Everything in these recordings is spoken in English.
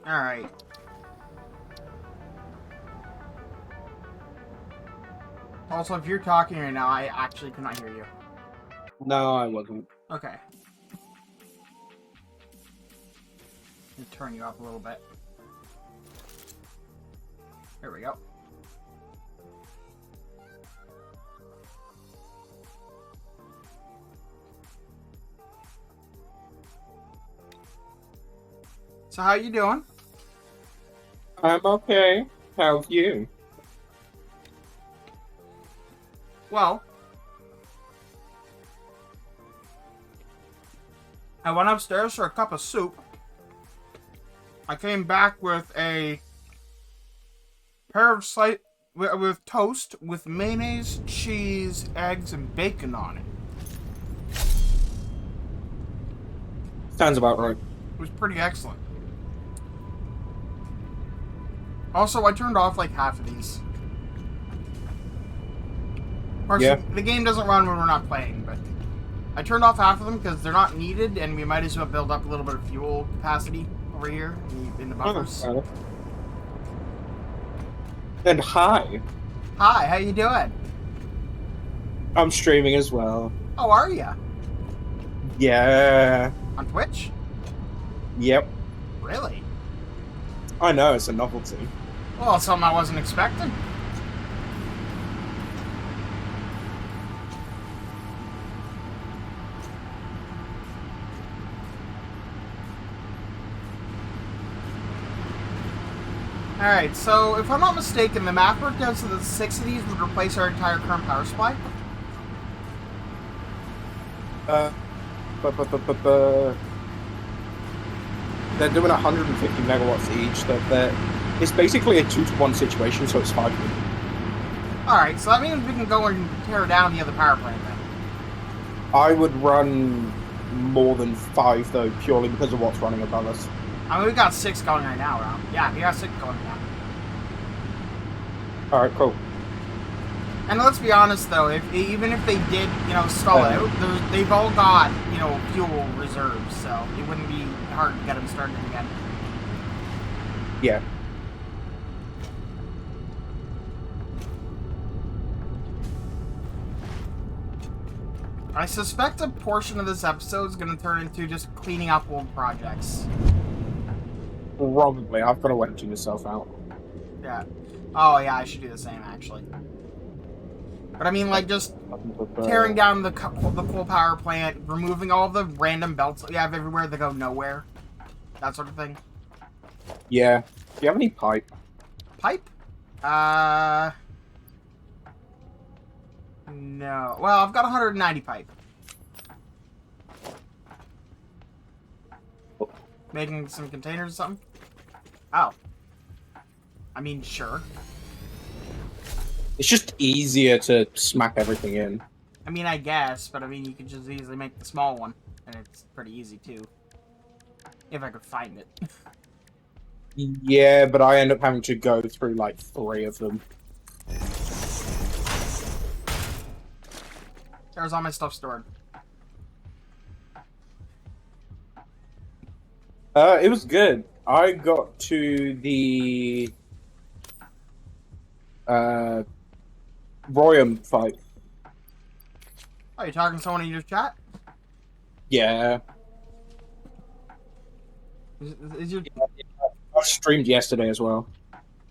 Alright. Also, if you're talking right now, I actually cannot hear you. No, I wasn't. Okay. Let me turn you up a little bit. There we go. So how you doing? I'm okay. How's you? Well, I went upstairs for a cup of soup. I came back with a pair of with toast with mayonnaise, cheese, eggs, and bacon on it. Sounds about right. It was pretty excellent. Also, I turned off like half of these. Of course, Yeah. the game doesn't run when we're not playing, but I turned off half of them because they're not needed, and we might as well build up a little bit of fuel capacity over here in the buffers. Oh, and hi. Hi, how you doing? I'm streaming as well. How are you? Yeah. On Twitch? Yep. Really? I know, it's a novelty. Well, something I wasn't expecting. Alright, so if I'm not mistaken, the map worked out so that 6 of these would replace our entire current power supply. They're doing 150 megawatts each. It's basically a 2-to-1 situation, so it's 5 of them. Alright, so that means we can go and tear down the other power plant then. I would run more than 5 though, purely because of what's running above us. I mean, we got 6 going right now, Ron. Yeah, we got 6 going now. Alright, cool. And let's be honest, though, even if they did, stall out, they've all got, fuel reserves, so it wouldn't be hard to get them started again. Yeah. I suspect a portion of this episode is going to turn into just cleaning up old projects. Probably. I've got to empty myself out. Yeah. Oh, yeah, I should do the same, actually. But I mean, like, just tearing down the coal power plant, removing all the random belts that we have everywhere that go nowhere. That sort of thing. Yeah. Do you have any pipe? Pipe? No. Well, I've got 190 pipe. Making some containers or something? Oh. I mean, sure. It's just easier to smack everything in. I mean, I guess, but I mean, you could just easily make the small one. And it's pretty easy, too. If I could find it. Yeah, but I end up having to go through, like, 3 of them. There's all my stuff stored. It was good. I got to the Royum fight. Oh, you talking to someone in your chat? Yeah. Is your... I streamed yesterday as well.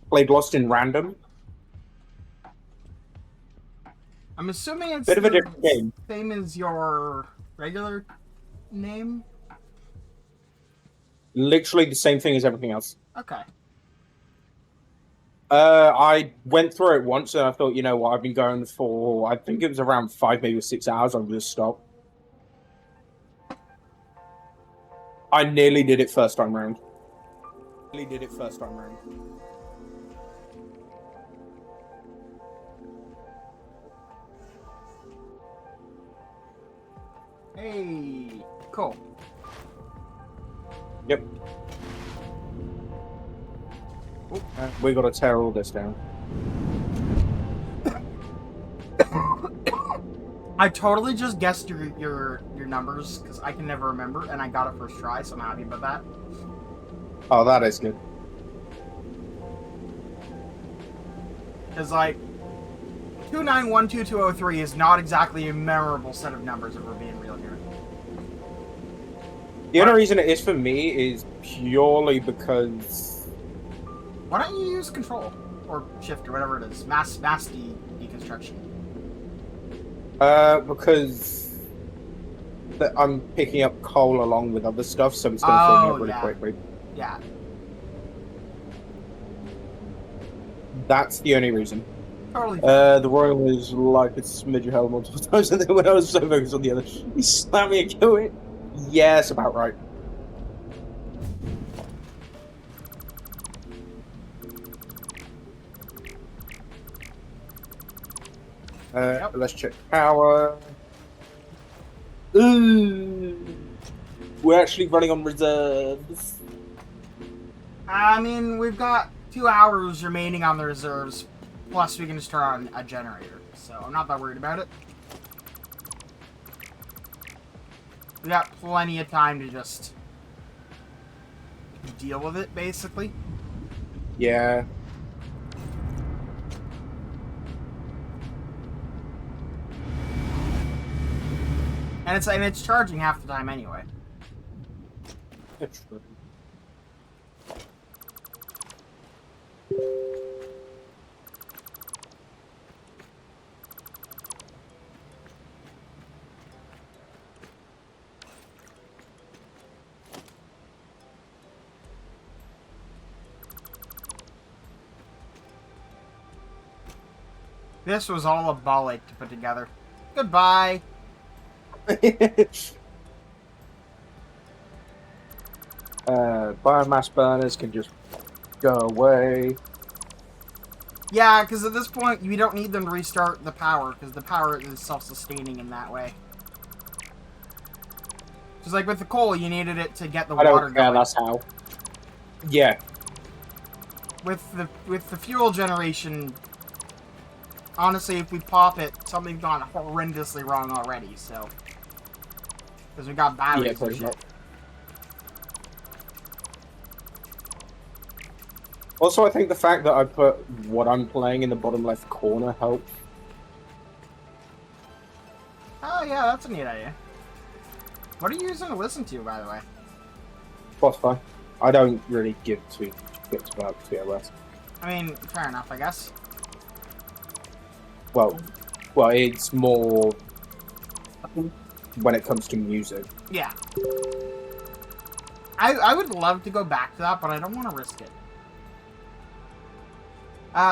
Played Lost in Random. I'm assuming it's Bit of a different game. Same as your regular name? Literally the same thing as everything else. Okay. I went through it once and I thought, you know what, I've been going for, I think it was around 5, maybe 6 hours. I'll just stop. I nearly did it first time round. Hey, cool. Yep. We gotta tear all this down. I totally just guessed your numbers because I can never remember, and I got it first try, so I'm happy about that. Oh, that is good. Because like 2912203 is not exactly a memorable set of numbers if we're being real here. The only reason it is for me is purely because Why don't you use control or shift or whatever it is, mass deconstruction? because I'm picking up coal along with other stuff, so it's going to fill me up really quickly. Yeah. That's the only reason. Totally. The Royal was like a smidge of hell multiple times, and then when I was so focused on the other, he slapped me and killed it. Yeah, it's about right. Let's check power. Ooh, we're actually running on reserves. I mean, we've got 2 hours remaining on the reserves, plus we can just turn on a generator, so I'm not that worried about it. We got plenty of time to just deal with it, basically. Yeah. And it's charging half the time anyway. That's true. This was all a ball ache to put together. Goodbye. Biomass burners can just go away. Yeah, because at this point, you don't need them to restart the power, because the power is self-sustaining in that way. Just like with the coal, you needed it to get the water don't care, going. that's how. Yeah. With the fuel generation, honestly, if we pop it, something's gone horrendously wrong already, so... Because we got batteries and pretty shit. much. Also, I think the fact that I put what I'm playing in the bottom left corner helped. Oh, yeah, that's a neat idea. What are you using to listen to, by the way? Spotify. I don't really give two bits about TOS. I mean, fair enough, I guess. Well, it's more when it comes to music. Yeah. I would love to go back to that, but I don't want to risk it.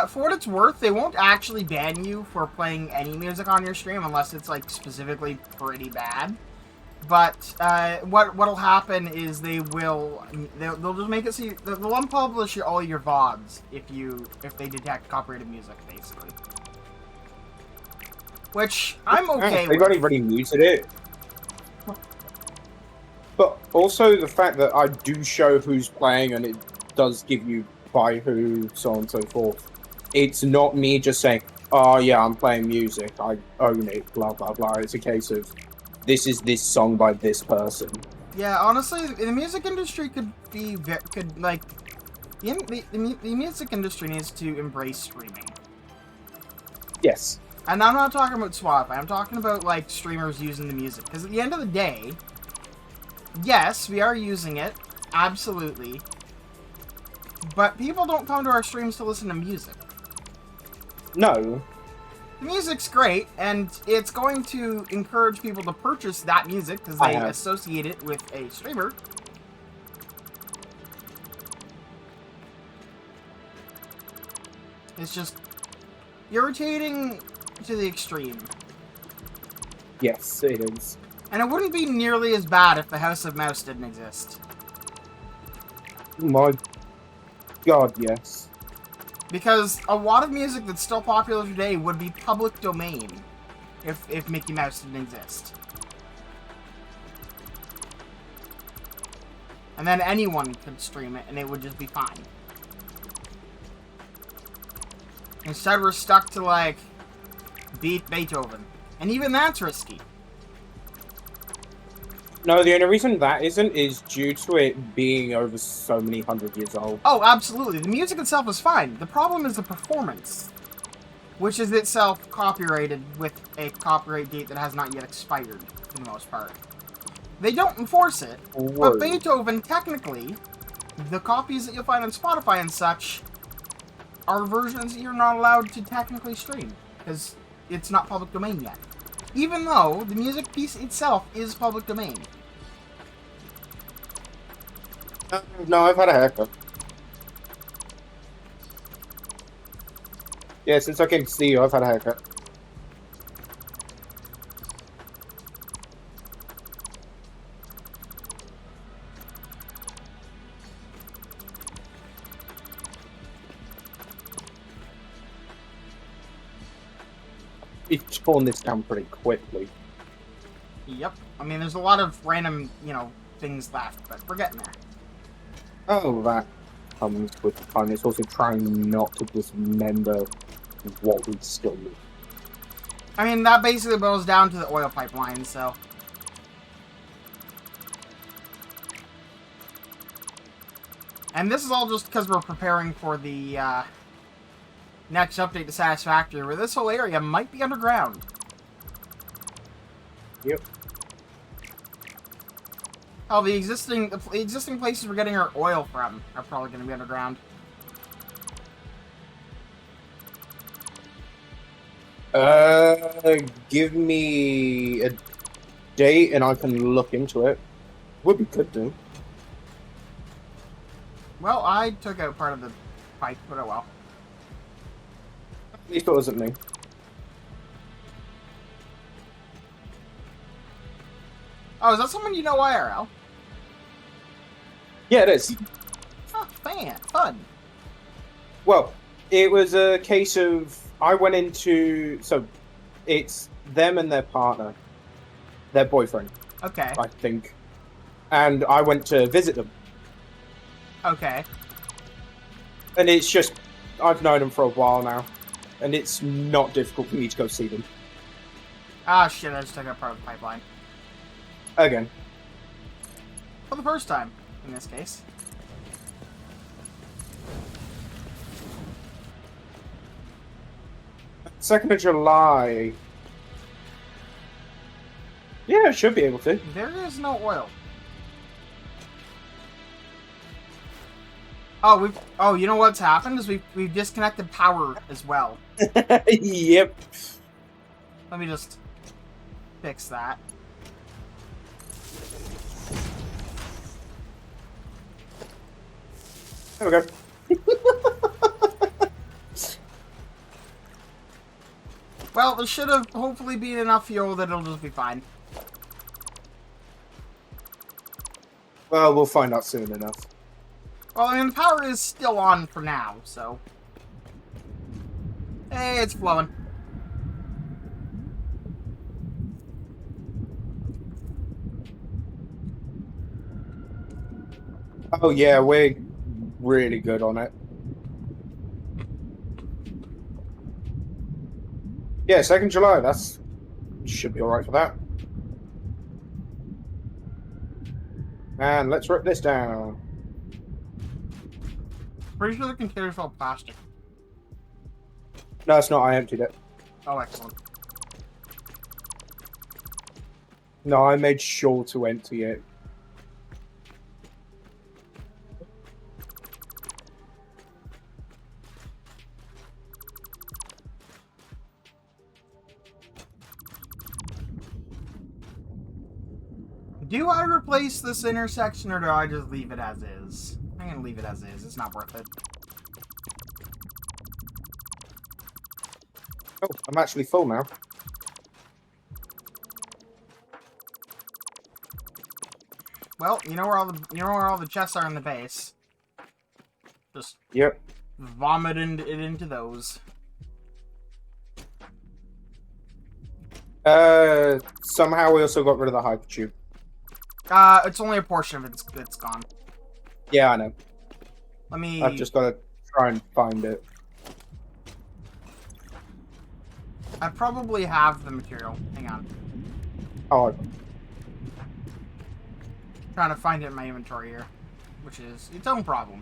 For what it's worth, they won't actually ban you for playing any music on your stream unless it's, like, specifically pretty bad. But, what'll happen is they'll just make it so they'll unpublish all your VODs if they detect copyrighted music, basically. Which, I'm okay with. They've already muted it. But also the fact that I do show who's playing and it does give you by who, so on and so forth. It's not me just saying, oh yeah, I'm playing music, I own it, blah blah blah. It's a case of, this is this song by this person. Yeah, honestly, the music industry the music industry needs to embrace streaming. Yes. And I'm not talking about Spotify, I'm talking about, like, streamers using the music. Because at the end of the day, yes, we are using it, absolutely. But people don't come to our streams to listen to music. No. The music's great, and it's going to encourage people to purchase that music because they associate it with a streamer. It's just irritating to the extreme. Yes, it is. And it wouldn't be nearly as bad if the House of Mouse didn't exist. My God, yes. Because a lot of music that's still popular today would be public domain if Mickey Mouse didn't exist. And then anyone could stream it and it would just be fine. Instead, we're stuck to, like, beat Beethoven. And even that's risky. No, the only reason that isn't is due to it being over so many 100 years old. Oh, absolutely. The music itself is fine. The problem is the performance, which is itself copyrighted with a copyright date that has not yet expired, for the most part. They don't enforce it, but Beethoven, technically, the copies that you'll find on Spotify and such are versions that you're not allowed to technically stream, because it's not public domain yet. Even though the music piece itself is public domain. No, I've had a haircut. Yeah, since I came to see you, I've had a haircut. You've torn this down pretty quickly. Yep. I mean, there's a lot of random, things left, but we're getting there. Oh, that comes with time. It's also trying not to dismember what we still need. I mean, that basically boils down to the oil pipeline, so... And this is all just because we're preparing for the, next update to Satisfactory, where this whole area might be underground. Yep. Oh, the existing places we're getting our oil from are probably going to be underground. Give me a date and I can look into it. Would be good to. Well, I took out part of the pipe, but oh well. At least it wasn't me. Oh, is that someone you know IRL? Yeah, it is. Oh, fun. Well, it was a case of I went into it's them and their partner, their boyfriend, Okay. I think, and I went to visit them. Okay. And it's just I've known them for a while now, and it's not difficult for me to go see them Ah, shit, I just took out part of the pipeline. again. For the first time, in this case. Second of July. Yeah, I should be able to. There is no oil. Oh, you know what's happened is we've disconnected power as well. Yep. Let me just fix that. There we go. Well, there should have hopefully been enough fuel that it'll just be fine. Well, we'll find out soon enough. Well, I mean, the power is still on for now, so... Hey, it's flowing. Oh yeah, we're really good on it. Yeah, 2nd July, that's... should be alright for that. And let's rip this down. Pretty sure the container's all plastic. No, it's not, I emptied it. Oh, excellent. No, I made sure to empty it. Do I replace this intersection, or do I just leave it as is? I'm gonna leave it as is. It's not worth it. Oh, I'm actually full now. Well, you know where all the chests are in the base. Just Yep. vomit it into those. Somehow we also got rid of the hypertube. It's only a portion of it's gone. Yeah, I know. Let me... I've just got to try and find it. I probably have the material. Hang on. Oh, Trying to find it in my inventory here, which is its own problem.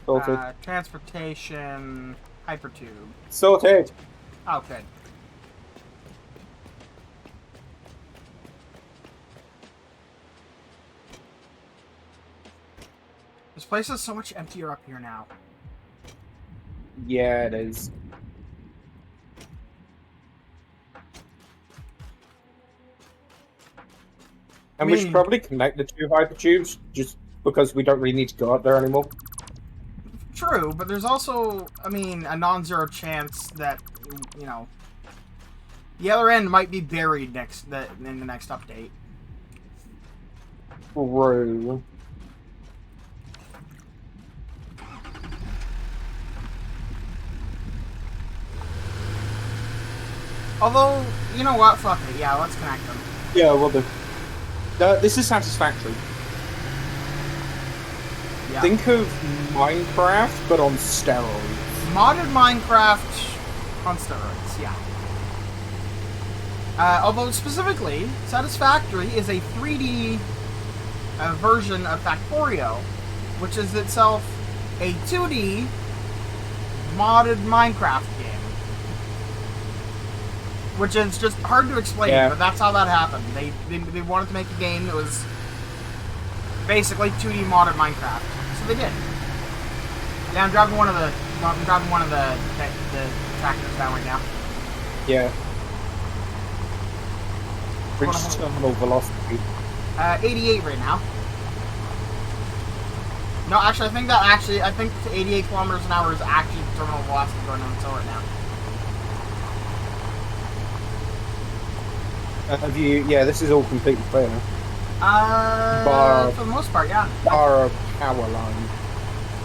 sorted. Transportation, hypertube. Sorted. Oh, good. This place is so much emptier up here now. Yeah, it is. And we should probably connect the two hypertubes, just because we don't really need to go up there anymore. True, but there's also, I mean, a non-zero chance that, you know, the other end might be buried in the next update. True. Although, you know what? Fuck it. Yeah, let's connect them. Yeah, we'll do. This is satisfactory. Yeah. Think of Minecraft, but on steroids. Modded Minecraft on steroids, yeah. Although specifically, Satisfactory is a 3D version of Factorio, which is itself a 2D modded Minecraft game. Which is just hard to explain, Yeah. but that's how that happened. They wanted to make a game that was basically 2D modded Minecraft, so they did. Yeah, I'm driving one of the tractors down right now. Yeah. Reach Hold on. terminal velocity. 88 right now. No, actually, I think 88 kilometers an hour is actually the terminal velocity going on the hill right now. Have you? Yeah, this is all completely clear now. For the most part, yeah. Bar power line.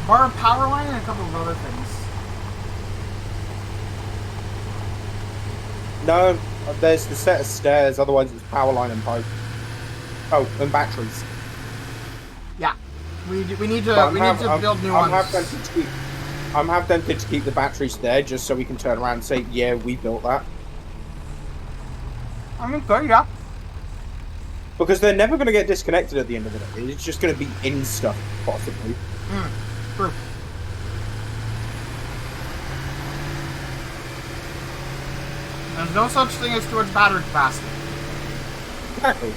Bar power line and a couple of other things. No, there's the set of stairs. Otherwise, it's power line and pipe. Oh, and batteries. Yeah, we need to But build new ones. I'm half tempted to keep the batteries there just so we can turn around and say, yeah, we built that. I mean, good, yeah. Because they're never going to get disconnected at the end of the day. It's just going to be in stuff, possibly. True. There's no such thing as too much battery capacity. Exactly.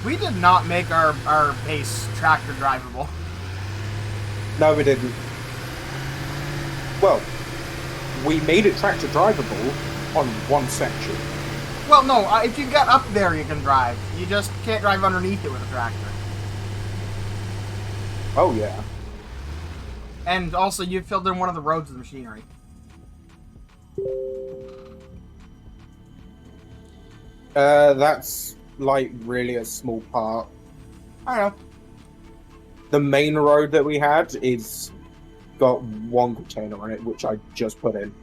We did not make our base tractor drivable. No, we didn't. Well, we made it tractor drivable on one section. Well, no, if you get up there, you can drive. You just can't drive underneath it with a tractor. Oh, yeah. And also, you filled in one of the roads with machinery. That's, like, really a small part. I don't know. The main road that we had is got one container on it, which I just put in.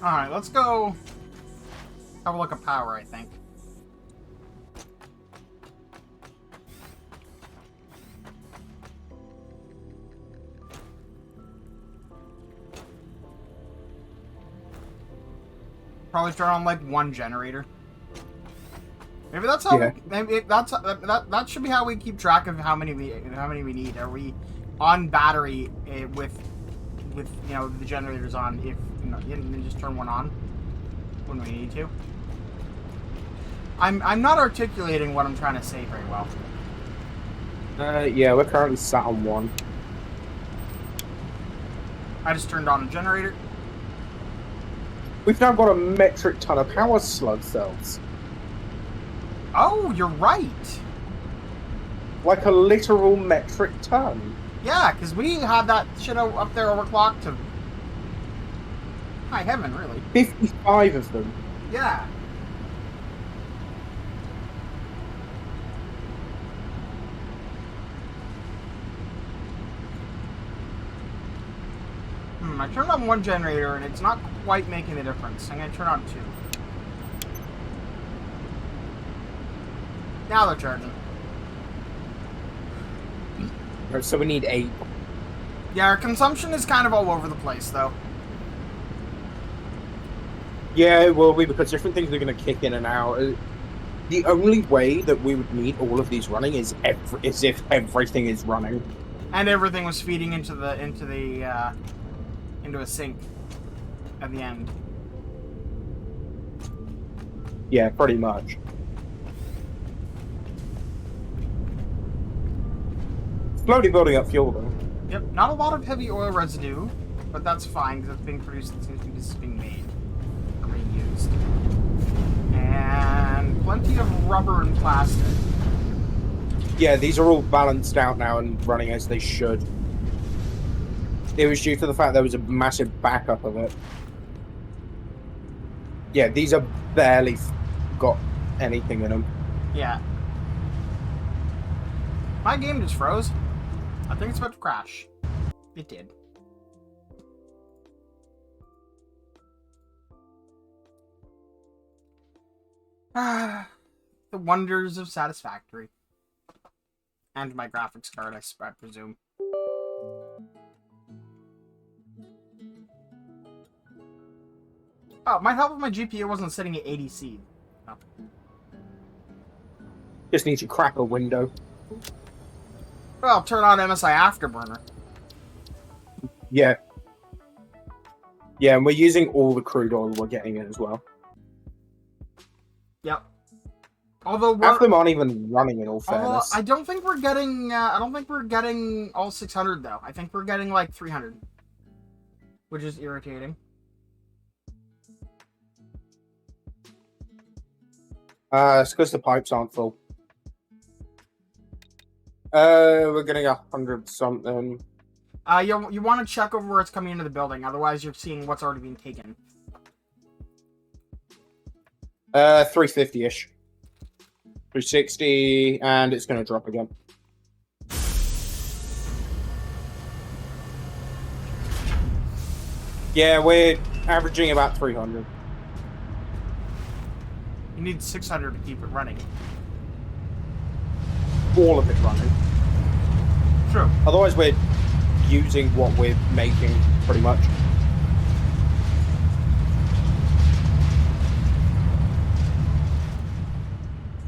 Alright, let's go have a look at power, I think. Probably start on like one generator. Maybe that's how. Yeah. Maybe that should be how we keep track of how many we need. Are we on battery with you know the generators on? If you know, and then just turn one on when we need to. I'm not articulating what I'm trying to say very well. Yeah, we're currently sat on one. I just turned on a generator. We've now got a metric ton of power slug cells. Oh, you're right. Like a literal metric ton. Yeah, because we had that shit up there overclocked to high heaven, really. 55 of them. Yeah. I turned on one generator and it's not quite making a difference. I'm going to turn on two. Now they're charging. So we need 8. Yeah, our consumption is kind of all over the place, though. Yeah, it will be, because different things are going to kick in and out. The only way that we would need all of these running is if everything is running. And everything was feeding into a sink at the end. Yeah, pretty much. Slowly building up fuel, though. Yep, not a lot of heavy oil residue, but that's fine because it's being produced as soon as this is being made or reused. And plenty of rubber and plastic. Yeah, these are all balanced out now and running as they should. It was due to the fact there was a massive backup of it. Yeah, these are barely got anything in them. Yeah. My game just froze. I think it's about to crash. It did. The wonders of Satisfactory. And my graphics card, I presume. Oh, it might help if my GPU wasn't sitting at 80C. Oh. Just need to crack a window. Well, turn on MSI Afterburner. Yeah. Yeah, and we're using all the crude oil we're getting in as well. Yep. Although half of them aren't even running, in all fairness. I don't think we're getting. I don't think we're getting all 600 though. I think we're getting like 300, which is irritating. It's because the pipes aren't full. We're getting 100 something. You want to check over where it's coming into the building, otherwise you're seeing what's already being taken. 350-ish. 360, and it's going to drop again. Yeah, we're averaging about 300. You need 600 to keep it running. All of it running. True. Otherwise, we're using what we're making, pretty much.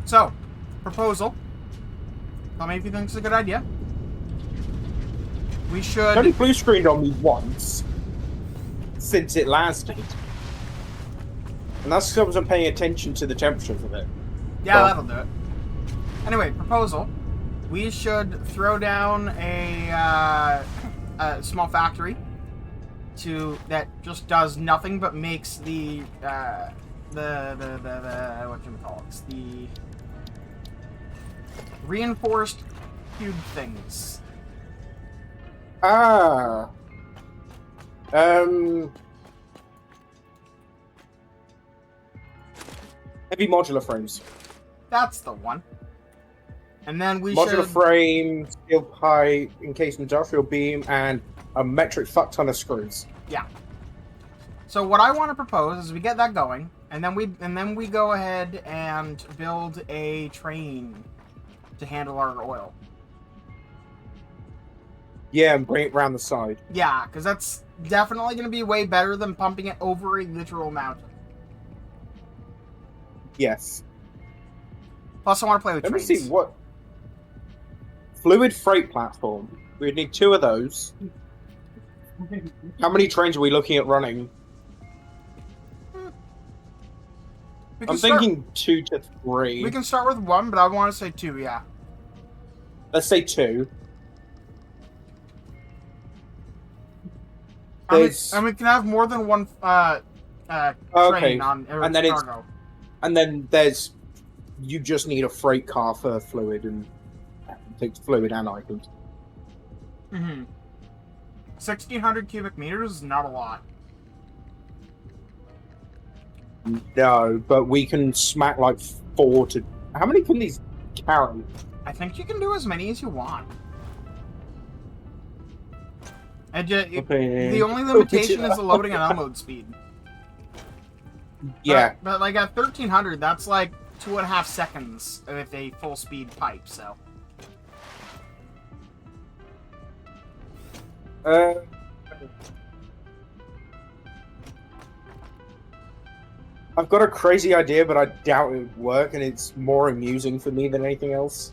So, proposal. Tell me if you think it's a good idea. We should... It only blue screened on me once since it lasted. And that's because I wasn't paying attention to the temperatures of it. Yeah, that'll do it. Anyway, proposal. We should throw down a small factory that just does nothing but makes the whatchamacallits, the reinforced cube things. Heavy modular frames. That's the one. And then we modular should... frame, steel pipe, encased industrial beam, and a metric fuck ton of screws. Yeah. So what I want to propose is we get that going, and then we go ahead and build a train to handle our oil. Yeah, and bring it around the side. Yeah, because that's definitely going to be way better than pumping it over a literal mountain. Yes. Plus, I want to play with trains. Let me see what... Fluid freight platform. We would need 2 of those. How many trains are we looking at running? We I'm start, thinking 2 to 3. we can start with 1, but I want to say 2. Yeah. Let's say 2. And we can have more than one train on and then cargo. and then there's you just need a freight car for fluid and it takes fluid and items. 1,600 cubic meters is not a lot. No, but we can smack like 4 to. How many can these carry? I think you can do as many as you want. And the only limitation is the loading and unload speed. Yeah. But like at 1,300, that's like 2.5 seconds with a full speed pipe. So. I've got a crazy idea, but I doubt it would work, and it's more amusing for me than anything else.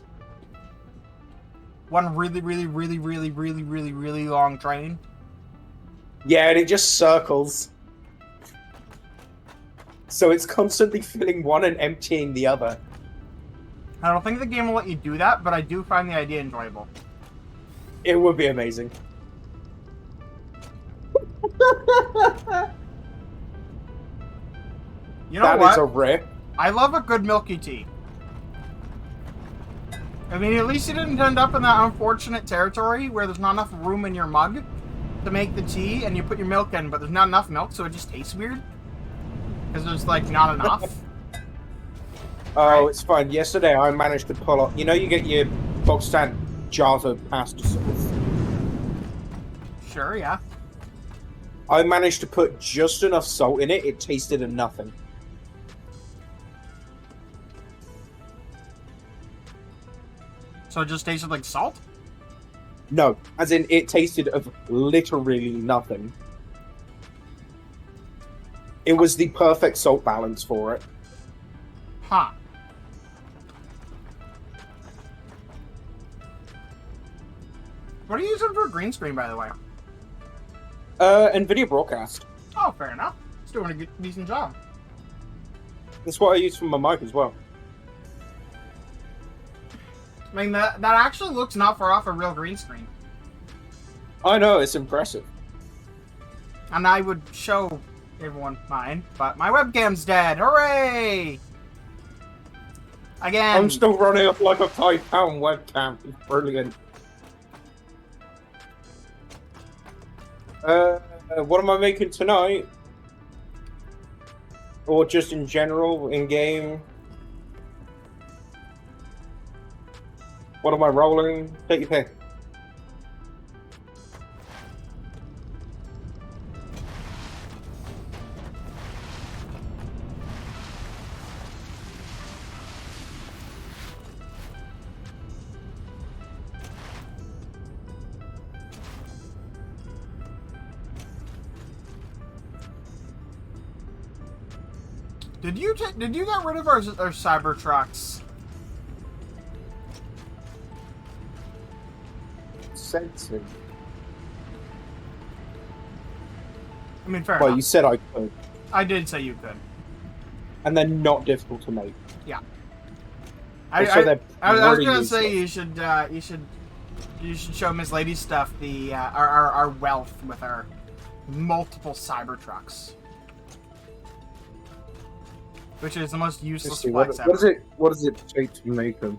One really, really, really, really, really, really, really long train. Yeah, and it just circles. So it's constantly filling one and emptying the other. I don't think the game will let you do that, but I do find the idea enjoyable. It would be amazing. You know that what? Is a rip. I love a good milky tea. I mean, at least you didn't end up in that unfortunate territory where there's not enough room in your mug to make the tea, and you put your milk in, but there's not enough milk, so it just tastes weird. Because there's, like, not enough. Oh, right? It's fine. Yesterday I managed to pull up. You know, you get your box stand jars of pasta sauce. Sure, yeah. I managed to put just enough salt in it. It tasted of nothing. So it just tasted like salt? No, as in it tasted of literally nothing. It was the perfect salt balance for it. Huh. What are you using for a green screen, by the way? NVIDIA Broadcast. Oh, fair enough. It's doing a good, decent job. That's what I use for my mic as well. I mean, that actually looks not far off a real green screen. I know, it's impressive. And I would show everyone mine, but my webcam's dead. Hooray! Again. I'm still running up like a 5-pound webcam. It's brilliant. What am I making tonight? Or just in general, in game? What am I rolling? Take your pick. Did you get rid of our Cybertrucks? Sensing. I mean, fair Well, enough. you said I could. I did say you could. And they're not difficult to make. Yeah. Also, I was pretty gonna say useless. you should show Miss Lady stuff our wealth with our multiple Cybertrucks, which is the most useless See, flex ever. what does it take to make them?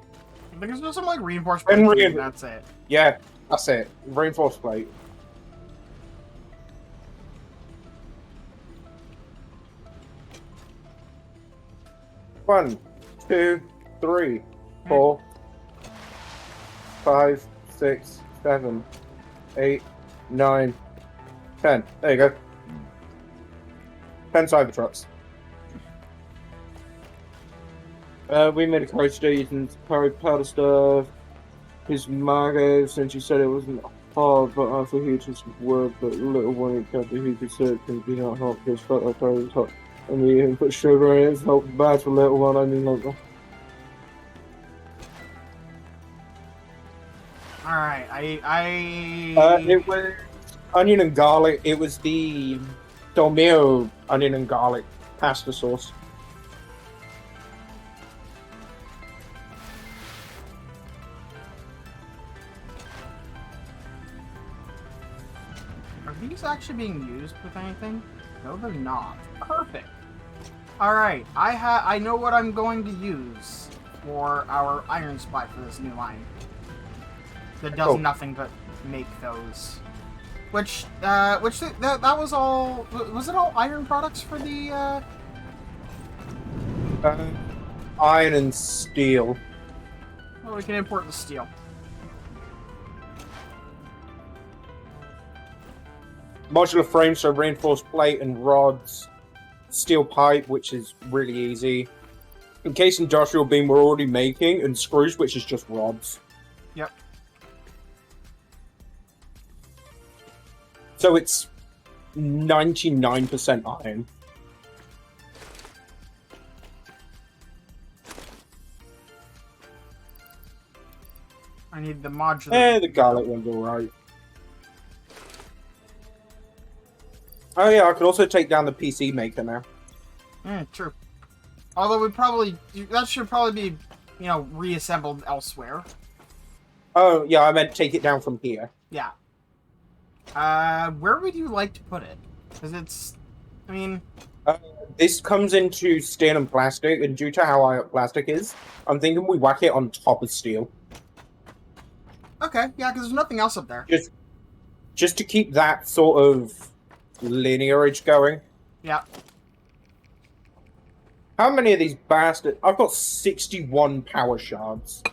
I think it's just some like reinforced And plate, and that's it. Yeah, that's it. Reinforced plate. One, 2, 3, 4, 5, 6, 7, 8, 9, 10. There you go. 10 Cybertrucks. We made a coaster using powder stuff. His Margo, since you said it wasn't hard, but I thought he just work, but little one it kept the heat research and be not hot because felt like I was hot. And we even put sugar in it, helped bad for little one, I mean like Alright, it was onion and garlic. It was the Dolmio onion and garlic pasta sauce. these actually being used with anything? No, they're not. Perfect. Alright, I know what I'm going to use for our iron supply for this new line. That does nothing but make those. That was all. Was it all iron products for the? Iron and steel. Well, we can import the steel. Modular frame, so reinforced plate and rods. Steel pipe, which is really easy. Encased industrial beam we're already making, and screws, which is just rods. Yep. So it's 99% iron. I need the modular. The garlic one's alright. Oh yeah, I could also take down the PC maker now. True. Although that should probably be, reassembled elsewhere. Oh yeah, I meant take it down from here. Yeah. Where would you like to put it? Because this comes into steel and plastic, and due to how high up plastic is, I'm thinking we whack it on top of steel. Okay, yeah, because there's nothing else up there. Just to keep that sort of linearage going. Yeah. How many of these bastards? I've got 61 power shards.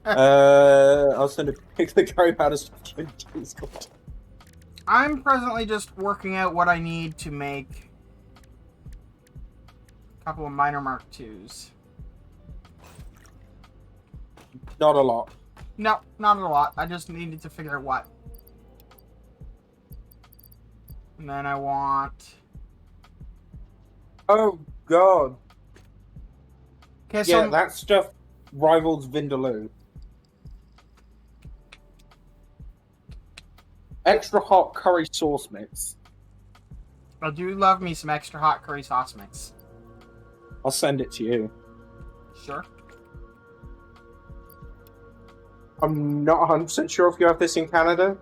I'll send a picture going out of Discord. I'm presently just working out what I need to make a couple of minor Mark IIs. Not a lot. No, not a lot. I just needed to figure out what. And then I want... Oh, God. Okay, so... Yeah, that stuff rivals Vindaloo. Extra hot curry sauce mix. I do love me some extra hot curry sauce mix. I'll send it to you. Sure. I'm not 100% sure if you have this in Canada.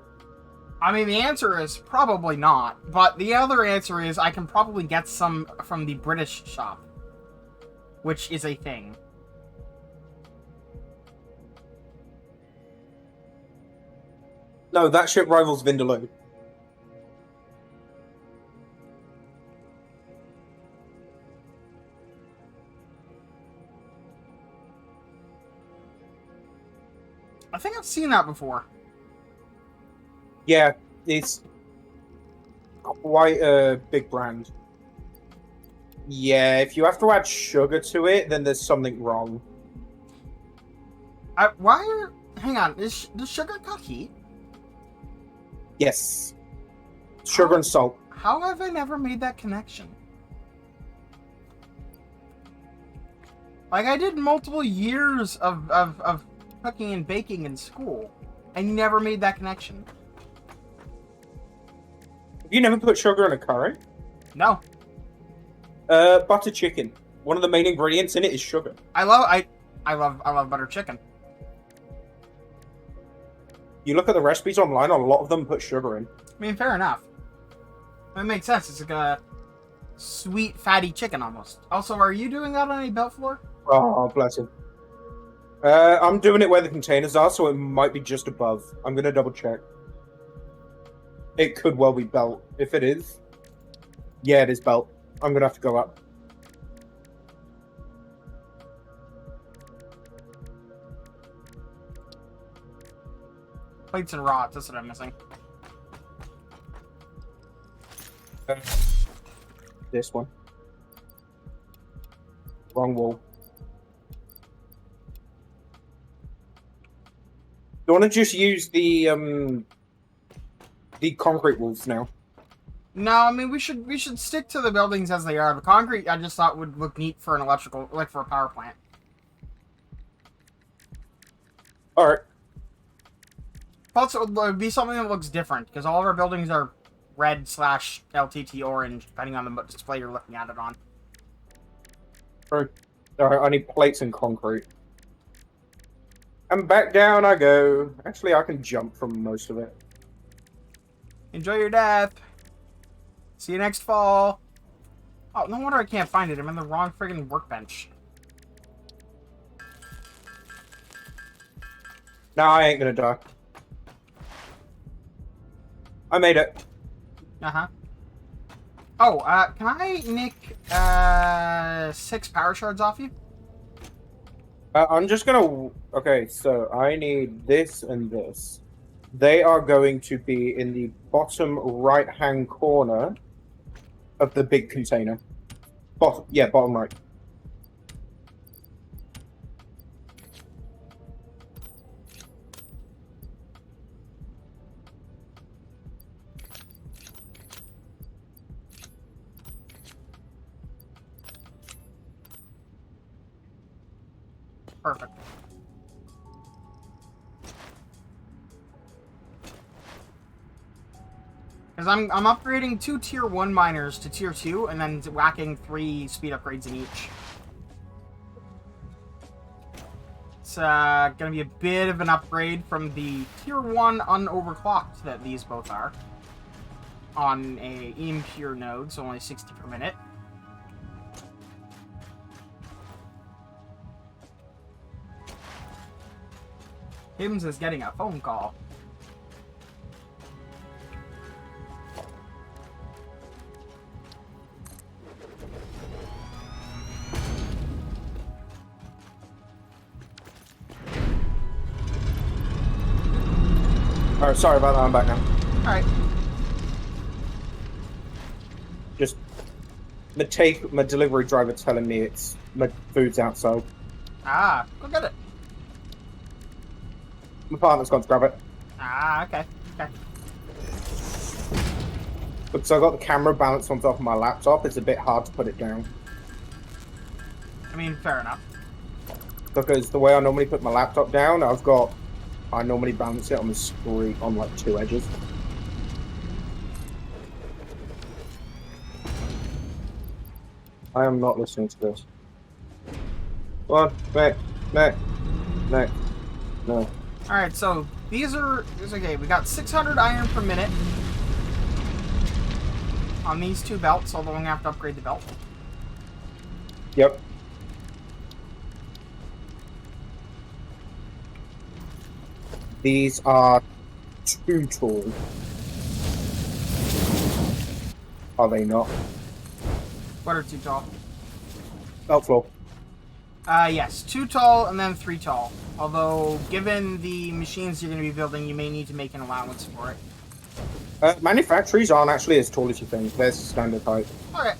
I mean, the answer is probably not, but the other answer is I can probably get some from the British shop, which is a thing. No, that shit rivals Vindaloo. I think I've seen that before. Yeah, it's quite a big brand. Yeah, if you have to add sugar to it, then there's something wrong. Hang on, does sugar cut heat? Yes. Sugar and salt. How have I never made that connection? Like, I did multiple years of cooking and baking in school. I never made that connection. You never put sugar in a curry? No. Butter chicken. One of the main ingredients in it is sugar. I love butter chicken. You look at the recipes online, a lot of them put sugar in. I mean, fair enough. That makes sense. It's like a sweet, fatty chicken almost. Also, are you doing that on a belt floor? Oh, bless him. I'm doing it where the containers are, so it might be just above. I'm gonna double check. It could well be belt. If it is, yeah, it is belt. I'm gonna have to go up. Plates and rods, that's what I'm missing. This one. Wrong wall. You want to just use the concrete walls now? No, I mean we should stick to the buildings as they are. The concrete I just thought would look neat for an electrical, like for a power plant. All right. Plus, it would be something that looks different because all of our buildings are red / LTT orange, depending on the display you're looking at it on. All right. I need plates and concrete. And back down I go. Actually, I can jump from most of it. Enjoy your death. See you next fall. Oh, no wonder I can't find it. I'm in the wrong friggin' workbench. No, I ain't gonna die. I made it. Uh-huh. Oh, can I nick, 6 power shards off you? I'm just gonna. Okay, so I need this and this. They are going to be in the bottom right-hand corner of the big container. Bottom, yeah, bottom right. Perfect. Because I'm upgrading 2 tier 1 miners to tier 2, and then whacking 3 speed upgrades in each. It's gonna be a bit of an upgrade from the tier 1 unoverclocked that these both are. On a impure node, so only 60 per minute. Hims is getting a phone call. Alright, sorry about that. I'm back now. Alright. Just my delivery driver telling me it's my food's outside. Ah, go get it. My partner's gone to grab it. Ah, okay. Okay. Because I got the camera balanced on top of my laptop, it's a bit hard to put it down. I mean, fair enough. Because the way I normally put my laptop down, I normally balance it on the screen on like 2 edges. I am not listening to this. What? No. Alright, so these are... It's okay, we got 600 iron per minute on these 2 belts, although I'm going to have to upgrade the belt. Yep. These are too tall. Are they not? What are 2 tall? Belt floor. Yes, 2 tall and then 3 tall. Although, given the machines you're going to be building, you may need to make an allowance for it. Manufactories aren't actually as tall as you think. They're standard height. Okay.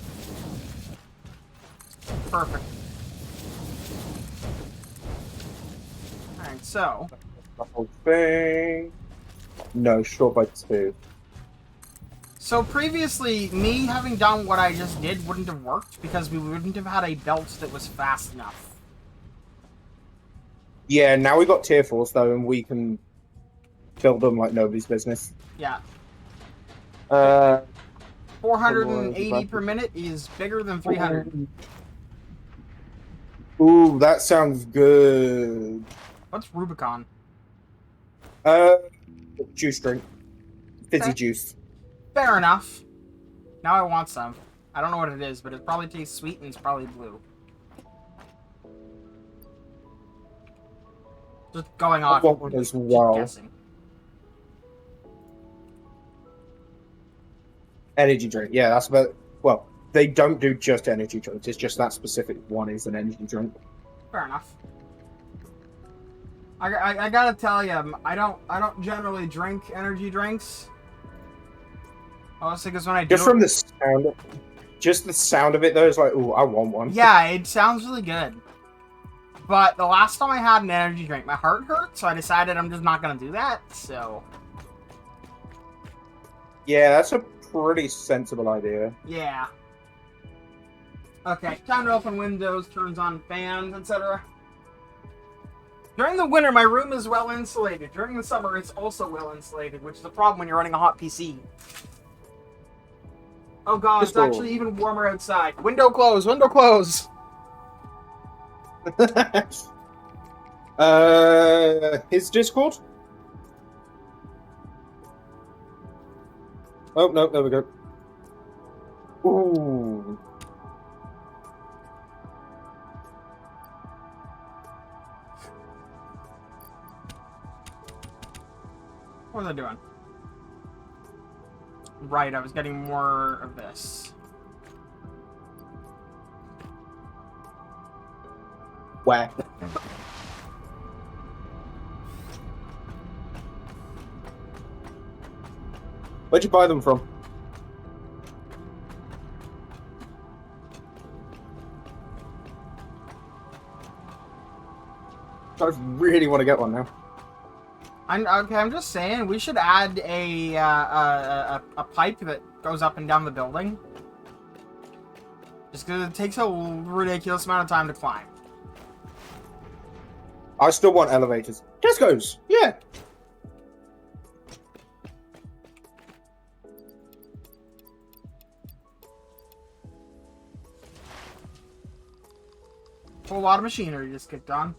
Perfect. Alright, so... The whole thing. No, short by 2. So previously, me having done what I just did wouldn't have worked because we wouldn't have had a belt that was fast enough. Yeah, now we got tier 4s though, and we can build them like nobody's business. Yeah. 480 480 per minute is bigger than 300. Ooh, that sounds good. What's Rubicon? Juice drink. Fizzy juice. Fair enough. Now I want some. I don't know what it is, but it probably tastes sweet and it's probably blue. Just going off. I want one as well. Guessing. Energy drink. Yeah, that's about. Well, they don't do just energy drinks. It's just that specific one is an energy drink. Fair enough. I gotta tell you, I don't generally drink energy drinks. Honestly, because when I do, Just from the sound, just the sound of it though is like, ooh, I want one. yeah, it sounds really good. But the last time I had an energy drink, my heart hurt, so I decided I'm just not gonna do that. So Yeah, that's a pretty sensible idea. yeah. Okay, time to open windows, turns on fans, etc. During the winter, my room is well insulated. During the summer, it's also well insulated, which is a problem when you're running a hot PC. Oh god, it's actually even warmer outside. Window close, window close! His Discord? Oh, no, there we go. Ooh. What was I doing? Right, I was getting more of this. Where? Where'd you buy them from? I really want to get one now. I'm just saying, we should add a pipe that goes up and down the building. Just because it takes a ridiculous amount of time to climb. I still want elevators. Tesco's! Yeah! A whole lot of machinery just kicked on.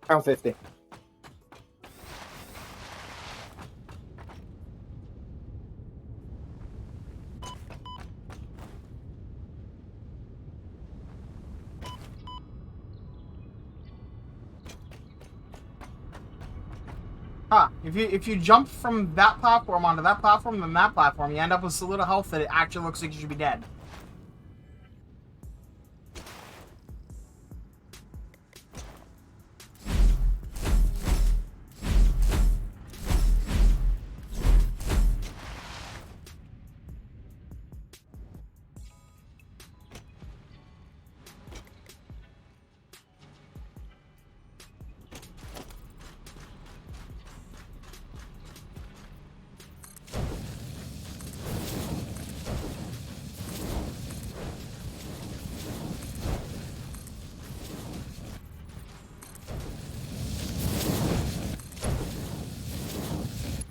£1.50. Huh. If you jump from that platform onto that platform, then that platform, you end up with so little health that it actually looks like you should be dead.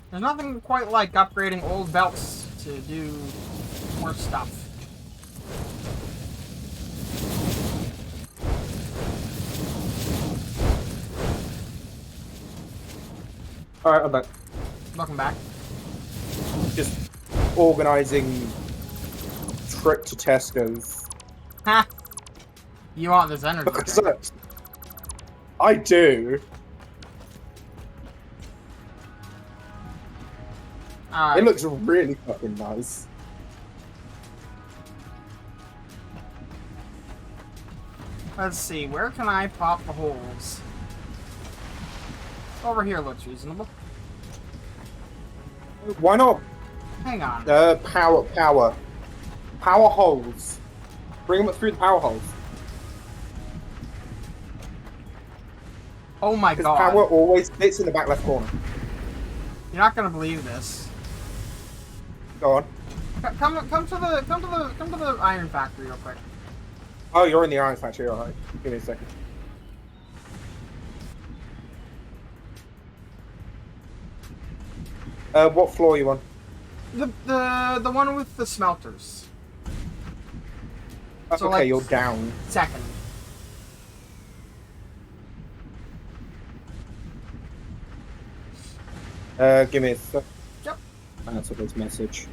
There's nothing quite like upgrading old belts to do more stuff. Alright, I'm back. Welcome back. Just organising trip to Tesco's. Ha! You want this energy Because drink. I do. Alright. It looks really fucking nice. Let's see, where can I pop the holes? Over here looks reasonable. Why not Hang on. power holes? Bring them through the power holes. Oh my Because god. power always fits in the back left corner. You're not gonna believe this. Go on. Come to the iron factory real quick. Oh, you're in the iron factory, alright. Give me a second. What floor are you on? The one with the smelters. So, Okay, like, you're down. Second. Give me a sec. Yep. Answer this message.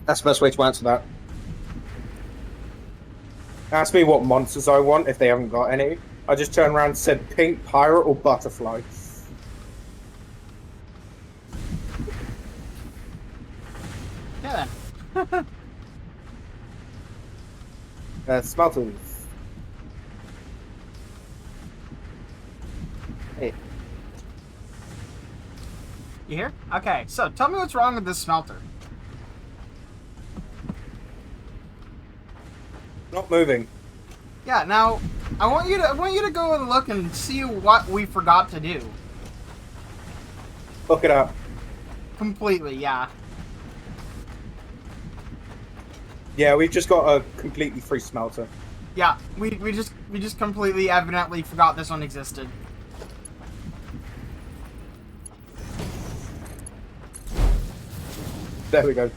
That's the best way to answer that. Ask me what monsters I want if they haven't got any. I just turned around and said pink, pirate, or butterfly. Yeah then. Smelters. Hey. You here? Okay, so tell me what's wrong with this smelter. Not moving. Yeah, now I want you to go and look and see what we forgot to do. Look it up. Completely, yeah. Yeah, we've just got a completely free smelter. Yeah, we just completely evidently forgot this one existed. There we go.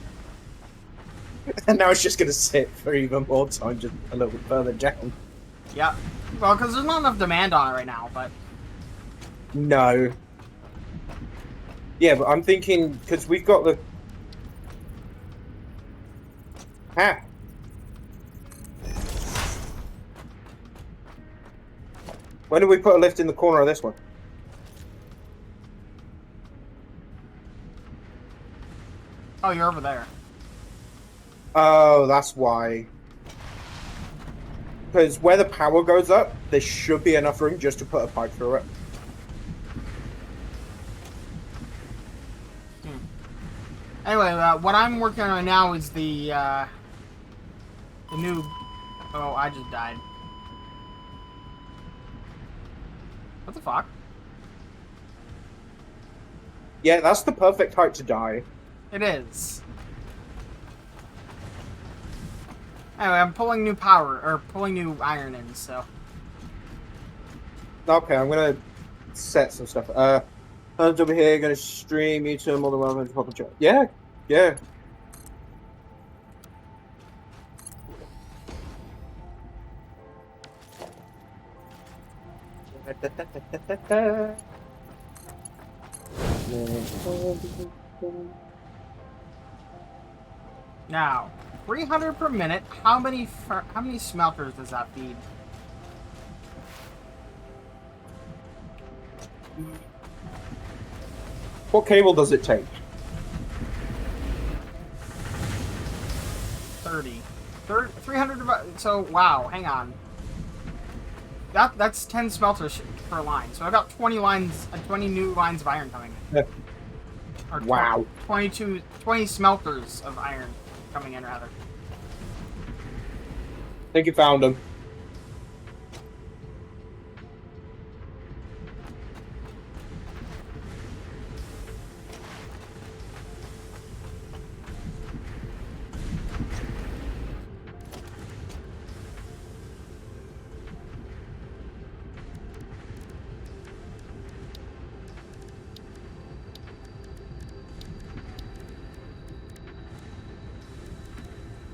And now it's just going to sit for even more time, just a little bit further down. Yeah. Well, because there's not enough demand on it right now, but... No. Yeah, but I'm thinking, because we've got the... Ah. When do we put a lift in the corner of this one? Oh, you're over there. Oh, that's why. Because where the power goes up, there should be enough room just to put a pipe through it. Anyway, what I'm working on right now is the new... Oh, I just died. What the fuck? Yeah, that's the perfect height to die. It is. Anyway, I'm pulling new power, or pulling new iron in, so... Okay, I'm gonna set some stuff. I'm over here, gonna stream YouTube more than welcome to pop and chat. Yeah, yeah. Now, 300 per minute, how many smelters does that feed? What cable does it take? 30. 300 so wow, hang on. That's 10 smelters per line. So I got 20 lines, 20 new lines of iron coming in. Yeah. Or Wow. 20 smelters of iron coming in, rather. I think you found them.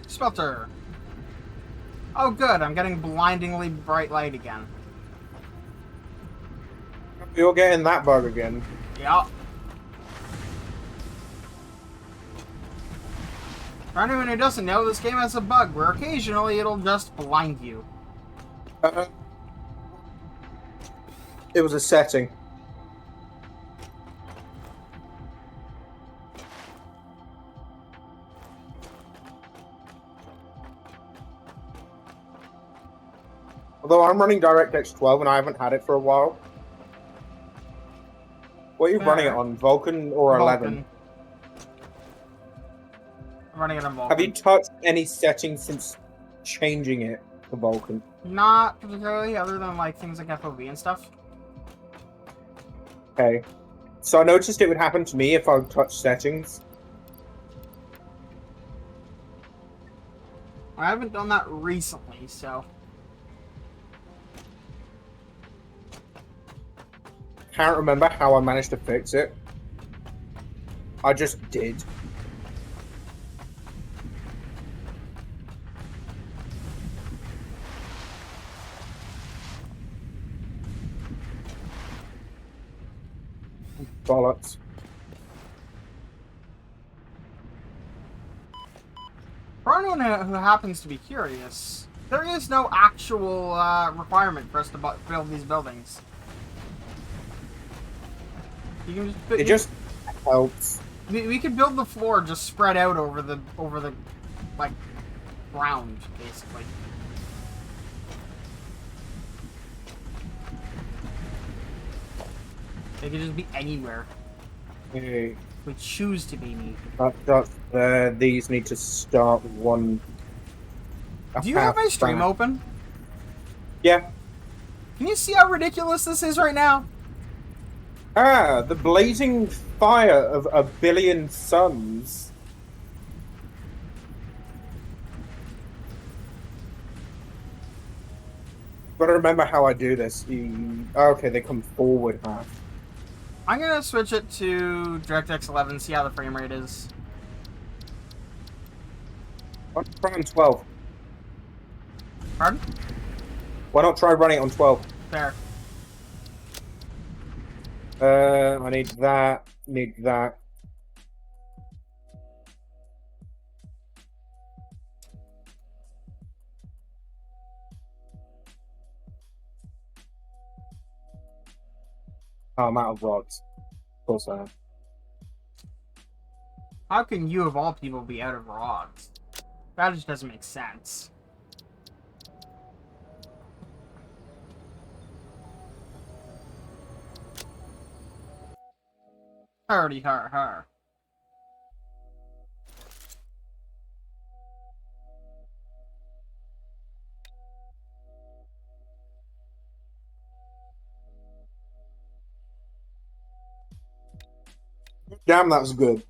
Smelter. Oh, good. I'm getting blindingly bright light again. You're getting that bug again. Yeah. For anyone who doesn't know, this game has a bug where occasionally it'll just blind you. It was a setting. Although I'm running DirectX 12 and I haven't had it for a while. What are you running it on? Vulkan or 11? I'm running it on Vulkan. Have you touched any settings since changing it to Vulkan? Not particularly, other than like things like FOV and stuff. Okay. So I noticed it would happen to me if I would touch settings. I haven't done that recently, so... Can't remember how I managed to fix it. I just did. Bollocks. For anyone who happens to be curious, there is no actual requirement for us to build these buildings. You can just, It just helps. we could build the floor just spread out over the like ground, basically. They could just be anywhere. Okay. We choose to be me. These need to start one. Do you have my stream open? Yeah. Can you see how ridiculous this is right now? Ah, the blazing fire of a billion suns. Gotta remember how I do this. Okay, they come forward half. I'm gonna switch it to DirectX 11, see how the frame rate is. Why not try on 12? Pardon? Why not try running it on 12? Fair. I need that. Need that. Oh, I'm out of rods. Of course I am. How can you, of all people, be out of rods? That just doesn't make sense. Hardy har har. Damn, that was good.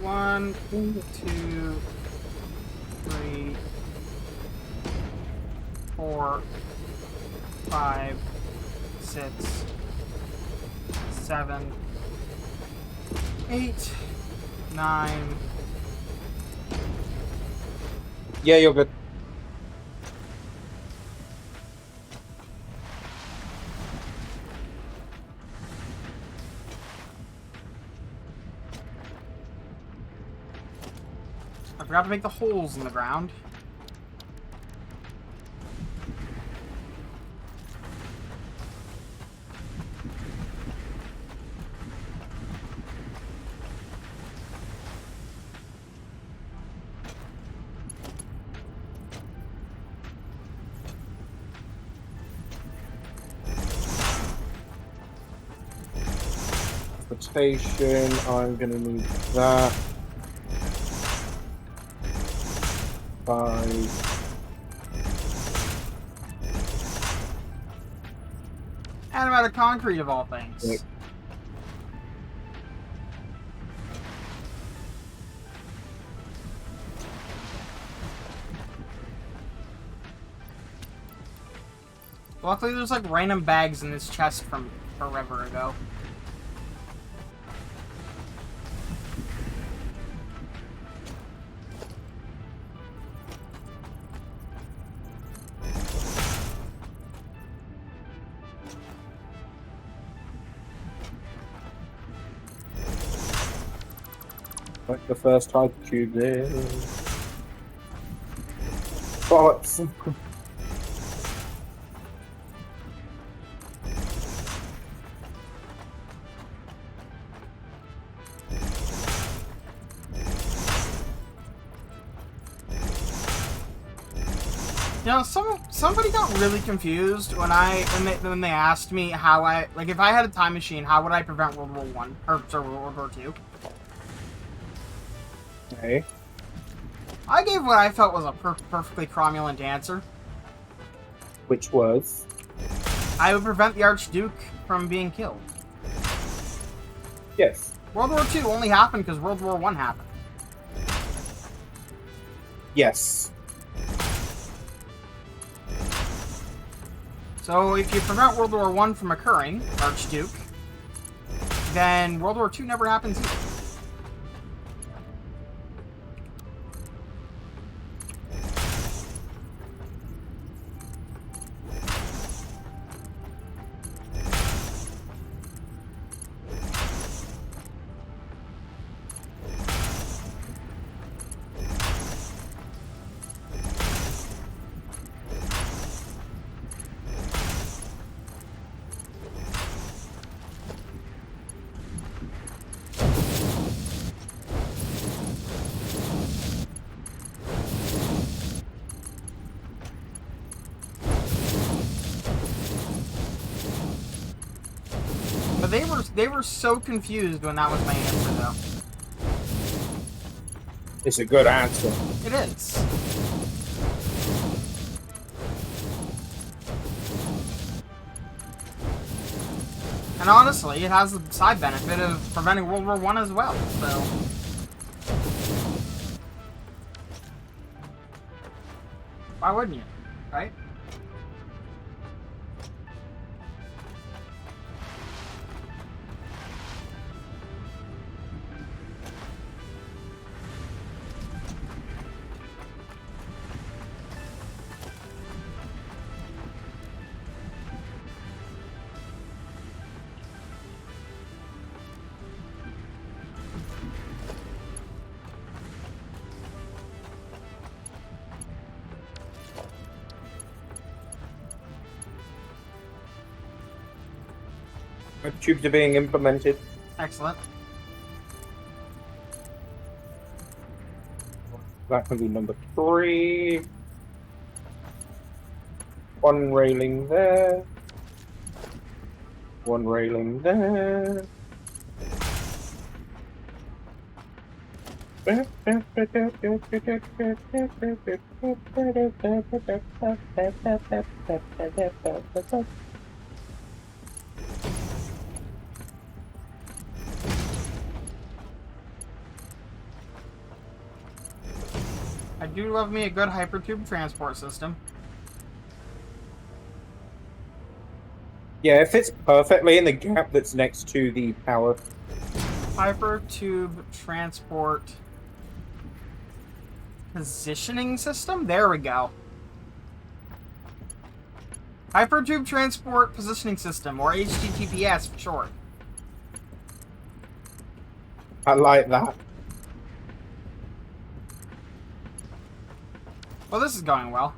One, two, 3, 4, 5, 6, 7, 8, 9. Yeah, you're good. I forgot to make the holes in the ground. Transportation, I'm gonna need that. 5. And I'm out of concrete, of all things. Yeah. Luckily, there's like random bags in this chest from forever ago. Like the first type cube there. Bollocks. You know, somebody got really confused when they asked me how if I had a time machine, how would I prevent World War One or sorry, World War Two? Okay. I gave what I felt was a perfectly cromulent answer. Which was? I would prevent the Archduke from being killed. Yes. World War Two only happened because World War One happened. Yes. So if you prevent World War One from occurring, Archduke, then World War Two never happens either. But they were so confused when that was my answer, though. It's a good answer. It is. And honestly, it has the side benefit of preventing World War I as well, so... Why wouldn't you, right? Tubes are being implemented. Excellent. That can be number 3. One railing there. One railing there. I do love me a good hypertube transport system. Yeah, it fits perfectly in the gap that's next to the power. Hypertube transport positioning system? There we go. Hypertube transport positioning system, or HTTPS for short. I like that. Well, this is going well.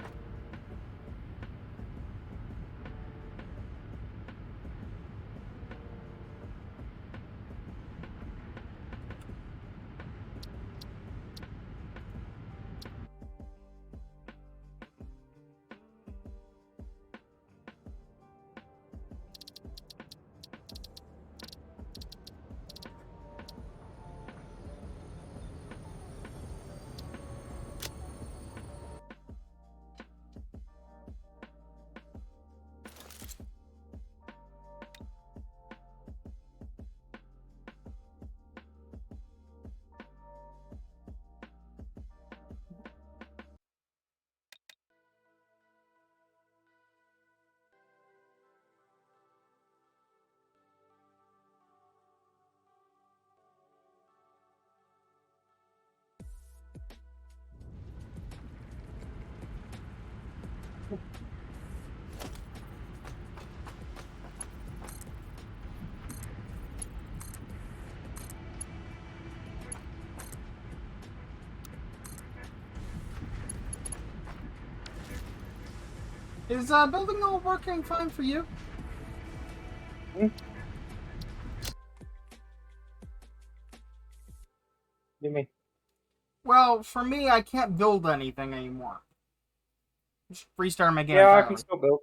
Is building all working fine for you? You mean? Well, for me, I can't build anything anymore. Just restart my game Yeah, I entirely. can still build.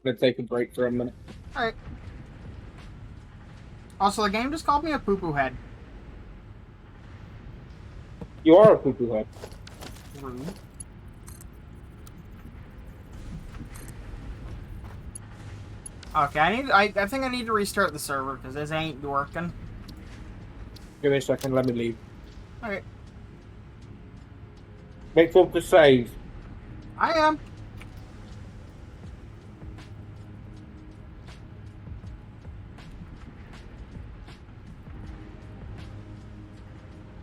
I'm gonna take a break for a minute. Alright. Also, the game just called me a poo-poo head. You are a poo-poo head. Rude. Okay, I think I need to restart the server because this ain't working. Give me a second, let me leave. Okay, Make sure to save. I am.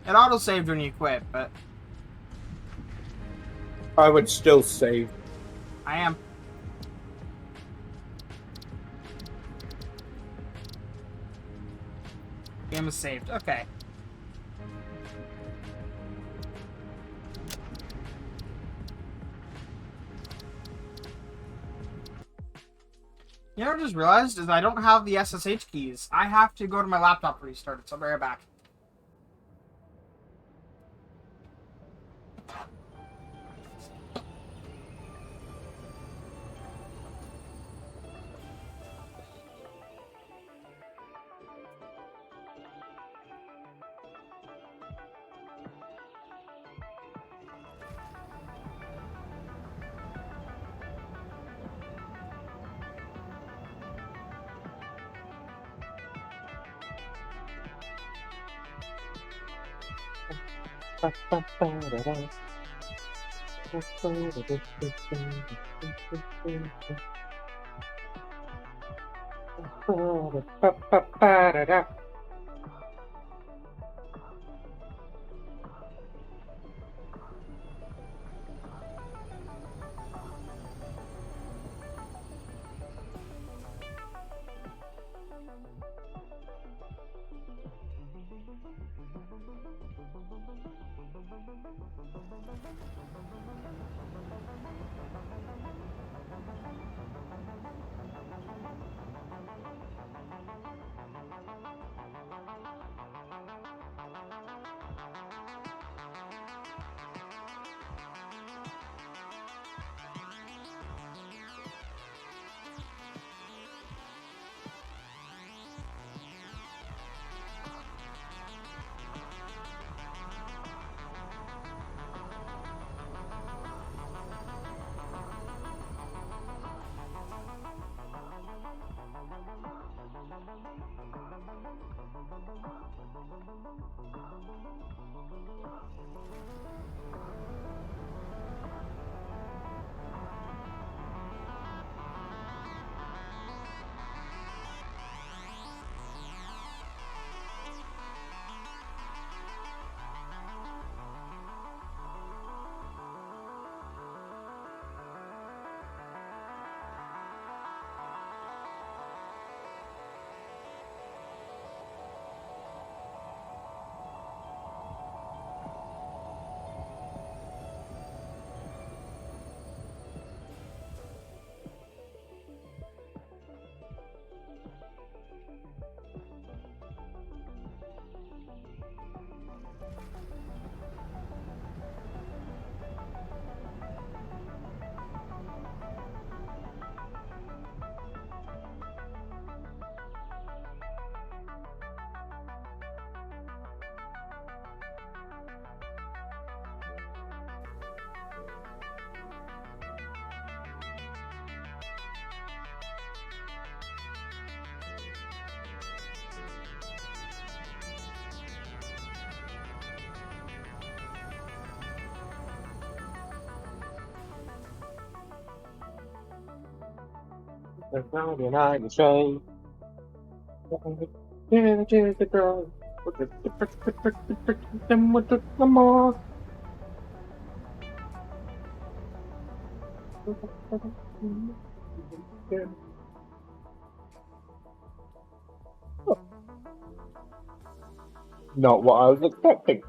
It auto-saved when you quit, but I would still save. I am. Game is saved. Okay. You know what I just realized is I don't have the SSH keys. I have to go to my laptop to restart it, so I'll be right back. Not what I was expecting.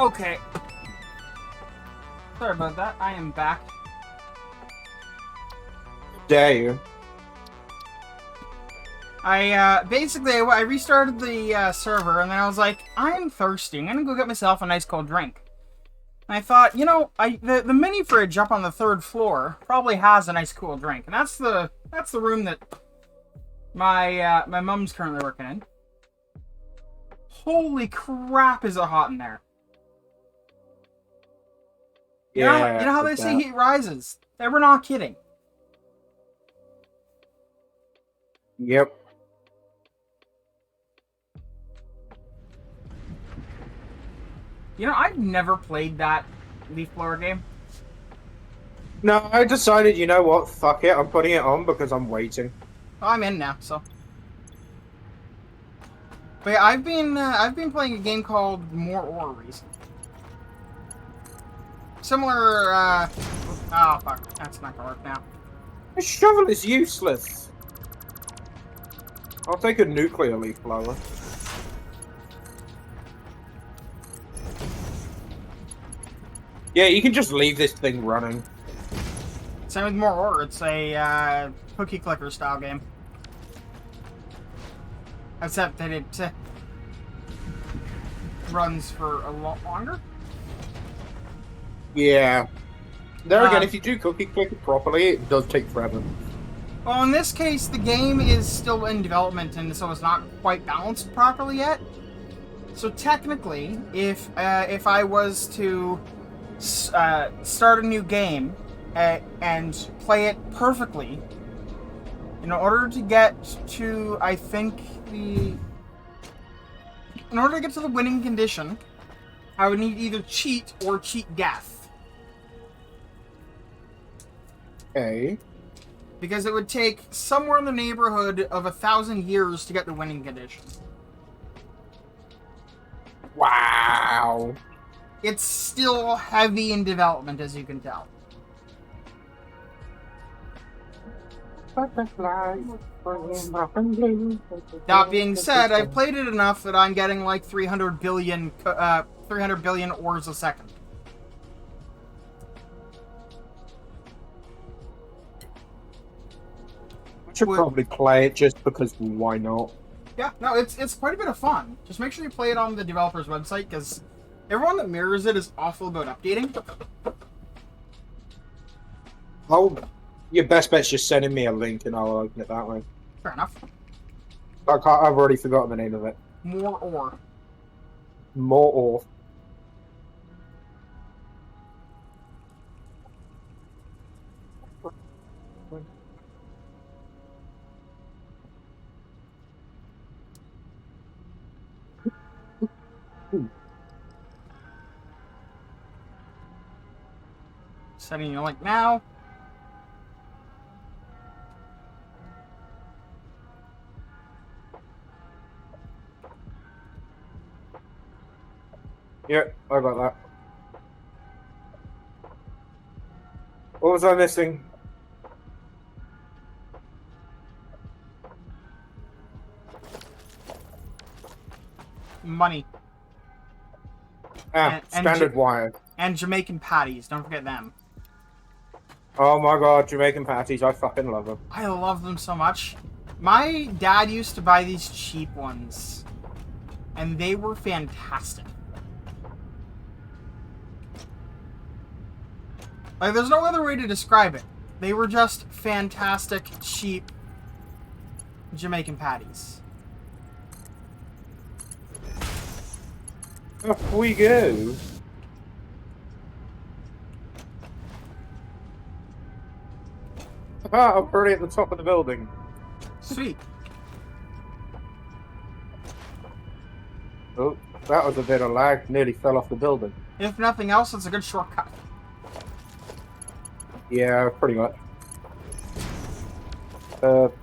Okay. Sorry about that. I am back. Dare you? Basically, I restarted the server, and then I was like, I'm thirsty. I'm gonna go get myself a nice cold drink. And I thought, you know, the mini fridge up on the 3rd floor probably has a nice cool drink, and that's the room that my mom's currently working in. Holy crap, is it hot in there? Yeah. You know how they say heat rises? They were not kidding. Yep. You know, I've never played that leaf blower game. No, I decided, you know what? Fuck it. I'm putting it on because I'm waiting. Oh, I'm in now, so. But yeah, I've been playing a game called More Ore recently. Similar, oh fuck, that's not gonna work now. The shovel is useless. I'll take a nuclear leaf blower. Yeah, you can just leave this thing running. Same with More Ore, it's a cookie clicker style game. Except that it runs for a lot longer. Yeah. There again, if you do cookie click it properly, it does take forever. Well, in this case, the game is still in development, and so it's not quite balanced properly yet. So technically, if I was to start a new game and play it perfectly, in order to get to, I think in order to get to the winning condition, I would need either cheat or cheat death. Okay. Because it would take somewhere in the neighborhood of 1,000 years to get the winning condition. Wow. It's still heavy in development, as you can tell. That being said, I've played it enough that I'm getting like 300 billion ores a second. I should probably play it just because why not? Yeah, no, it's quite a bit of fun. Just make sure you play it on the developer's website, because everyone that mirrors it is awful about updating. Oh, your best bet's just sending me a link and I'll open it that way. Fair enough. I've already forgotten the name of it. More ore. More ore. Setting your link now. Yeah, I got that. What was I missing? Money. Ah, standard wire. And Jamaican patties. Don't forget them. Oh my god, Jamaican patties. I fucking love them. I love them so much. My dad used to buy these cheap ones. And they were fantastic. Like, there's no other way to describe it. They were just fantastic, cheap Jamaican patties. Off we go. Ah, I'm already at the top of the building. Sweet. Oh, that was a bit of lag. Nearly fell off the building. If nothing else, it's a good shortcut. Yeah, pretty much.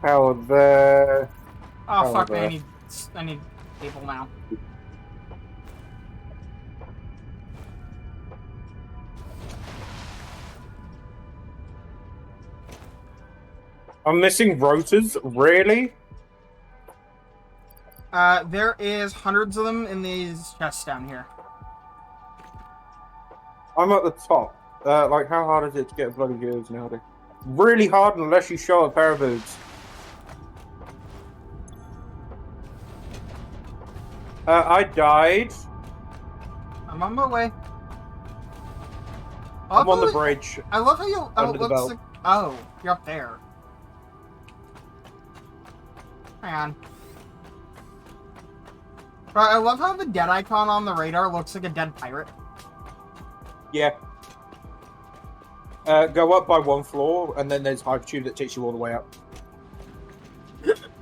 Power there. Oh, Power fuck me, there. I need people now. I'm missing rotors? Really? There is hundreds of them in these chests down here. I'm at the top. Like, how hard is it to get bloody viewers nowadays? Really hard unless you show a pair of boobs. I died. I'm on my way. I'm on the bridge. I love how you. Oh, Under the belt. Oh, you're up there. Hang on. Right, I love how the dead icon on the radar looks like a dead pirate. Yeah. Go up by one floor, and then there's Hypertube that takes you all the way up.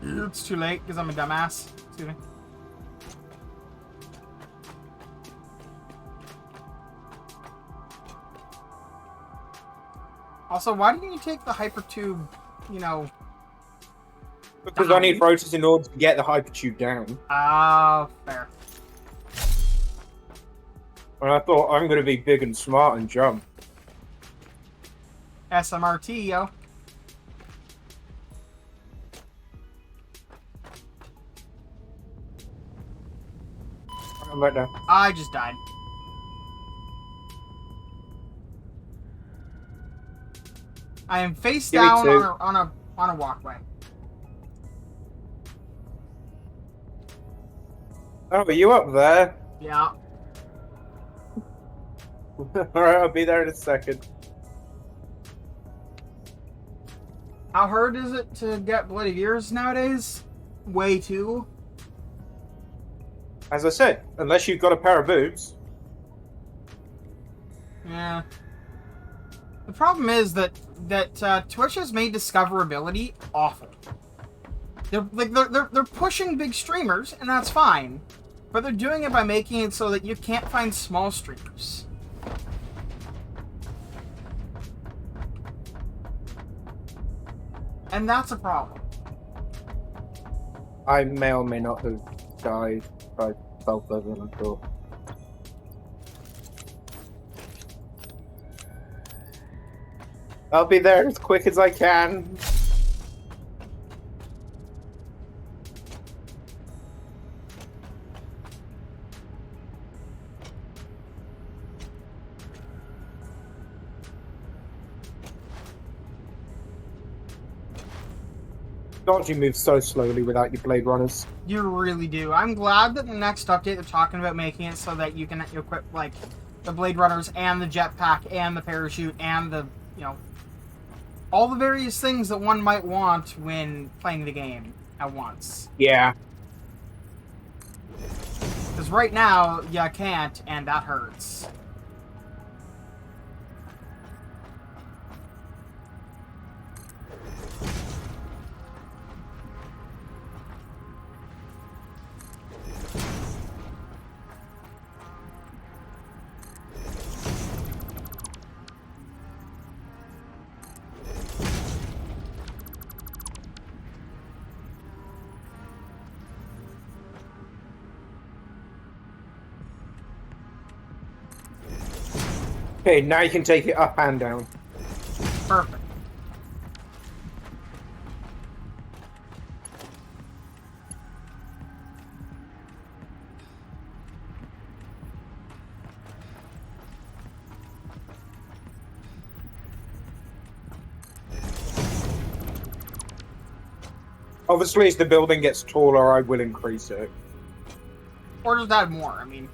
It's too late because I'm a dumbass. Excuse me. Also, why didn't you take the hypertube, you know... Because I need rotors in order to get the Hypertube down. Ah, fair. And I thought, I'm going to be big and smart and jump. SMRT, yo. I'm right now. I just died. I am face Give me down two. on a walkway. Oh, are you up there? Yeah. Alright, I'll be there in a second. How hard is it to get bloody ears nowadays? Way too. As I said, unless you've got a pair of boobs. Yeah. The problem is that Twitch has made discoverability awful. They're pushing big streamers, and that's fine, but they're doing it by making it so that you can't find small streamers. And that's a problem. I may or may not have died by felt better than I thought. I'll be there as quick as I can. God, you move so slowly without your Blade Runners. You really do. I'm glad that the next update they're talking about making it so that you can equip, like, the Blade Runners and the jetpack and the parachute and the, you know, all the various things that one might want when playing the game at once. Yeah. Because right now, you can't, and that hurts. Okay, now you can take it up and down. Perfect. Obviously, as the building gets taller, I will increase it. Or just add more, I mean.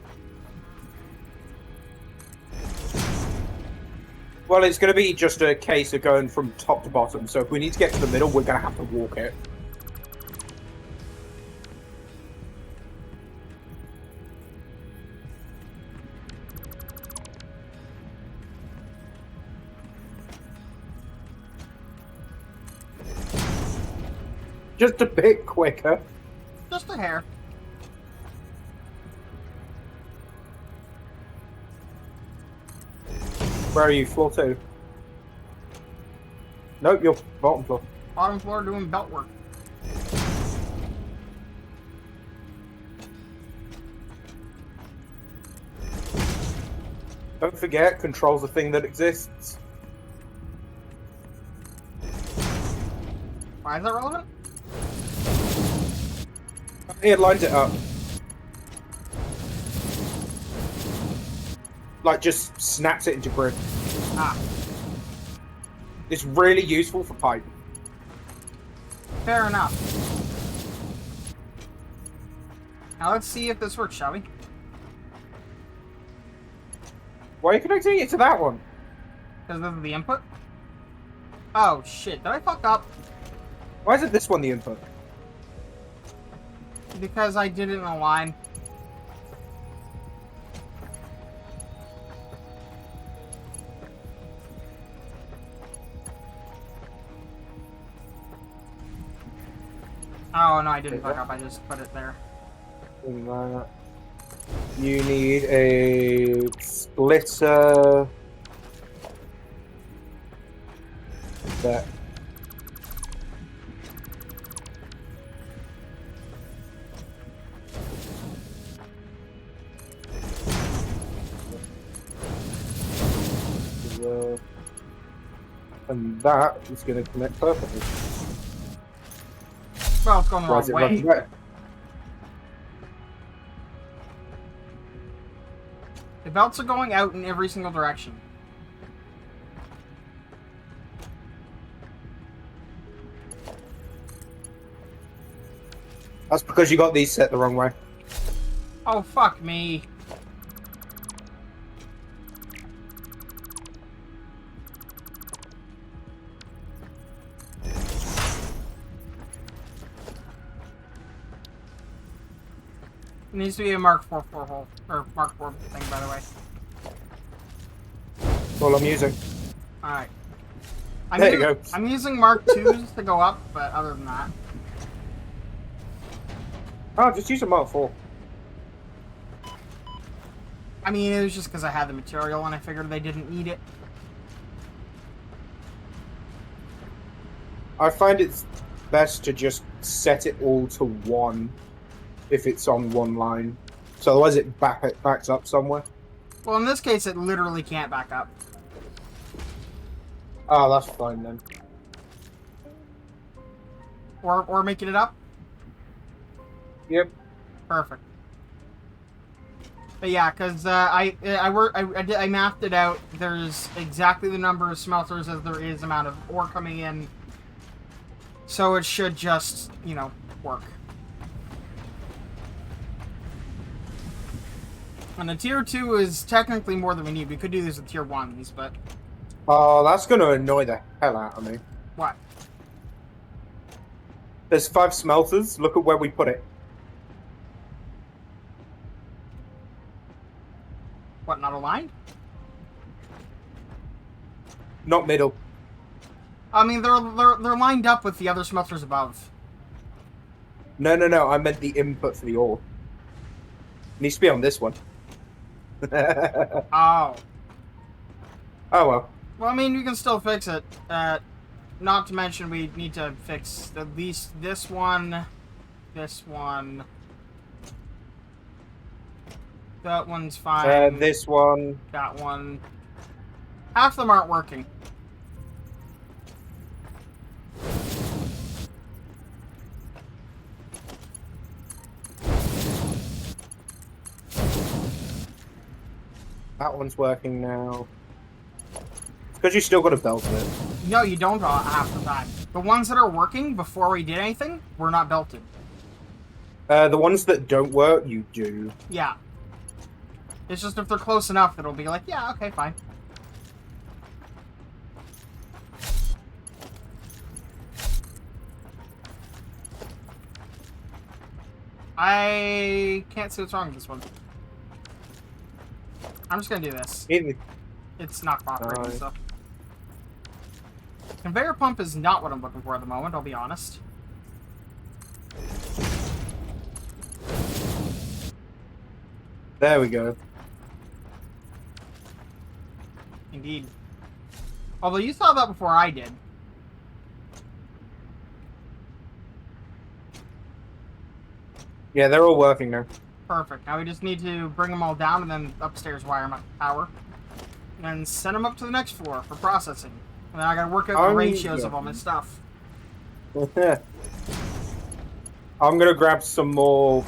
Well, it's going to be just a case of going from top to bottom, so if we need to get to the middle, we're going to have to walk it. Just a bit quicker. Just a hair. Where are you? Floor 2? Nope, you're bottom floor. Bottom floor doing belt work. Don't forget, control's a thing that exists. Why is that relevant? It lines it up. like just snaps it into grid. Ah, It's really useful for pipe. fair enough. Now let's see if this works, shall we? Why are you connecting it to that one? Because this is the input? Oh, shit. Did I fuck up? Why isn't this one the input? Because I did it in a line. Oh, no, I didn't fuck up. I just put it there. You need a splitter. That. And that is going to connect perfectly. Well, it's going the Why wrong is it way. running red? The belts are going out in every single direction. That's because you got these set the wrong way. Oh, fuck me. It needs to be a Mark 4 hole. Or Mark 4 thing, by the way. That's all I'm using. Alright. There you go. I'm using Mark 2s to go up, but other than that. Oh, just use a Mark 4. I mean, it was just because I had the material and I figured they didn't need it. I find it's best to just set it all to 1 if it's on one line. So otherwise it backs up somewhere. Well, in this case, it literally can't back up. Oh, that's fine then. Or making it up? Yep. Perfect. But yeah, because I mapped it out. There's exactly the number of smelters as there is amount of ore coming in. So it should just, you know, work. And the tier 2 is technically more than we need. We could do this with tier 1s, but... Oh, that's going to annoy the hell out of me. What? There's 5 smelters. Look at where we put it. What, not aligned? Not middle. I mean, they're lined up with the other smelters above. No. I meant the input for the ore. Needs to be on this one. Oh. Oh well. Well, I mean, we can still fix it. Not to mention, we need to fix at least this one, that one's fine, This one. that one. Half of them aren't working. That one's working now. It's because you still got to belt it. No, you don't half the time. The ones that are working before we did anything were not belted. The ones that don't work, you do. Yeah. It's just if they're close enough, it'll be like, yeah, okay, fine. I can't see what's wrong with this one. I'm just gonna do this. It's not cooperating, so. Conveyor pump is not what I'm looking for at the moment, I'll be honest. There we go. Indeed. Although you saw that before I did. Yeah, they're all working now. Perfect. Now we just need to bring them all down and then upstairs wire them up to power. And then send them up to the next floor for processing. And then I gotta work out the ratios of all my stuff. I'm gonna grab some more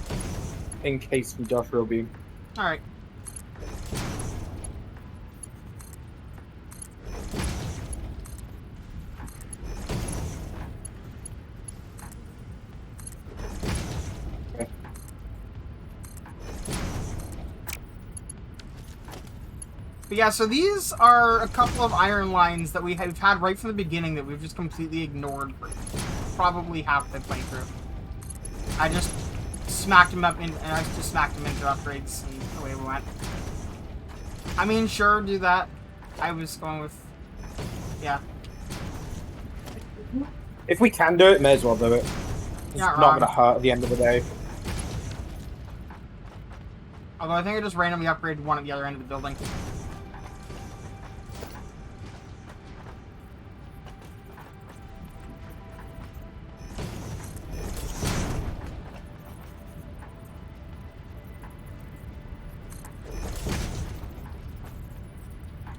encased industrial beam. Alright. But yeah, so these are a couple of iron lines that we've had right from the beginning that we've just completely ignored for probably half the playthrough. I just smacked him up and I just smacked him into upgrades and away we went. I mean, sure, do that. I was going with, yeah. If we can do it, may as well do it. It's Not not wrong. gonna hurt at the end of the day. Although I think I just randomly upgraded one at the other end of the building.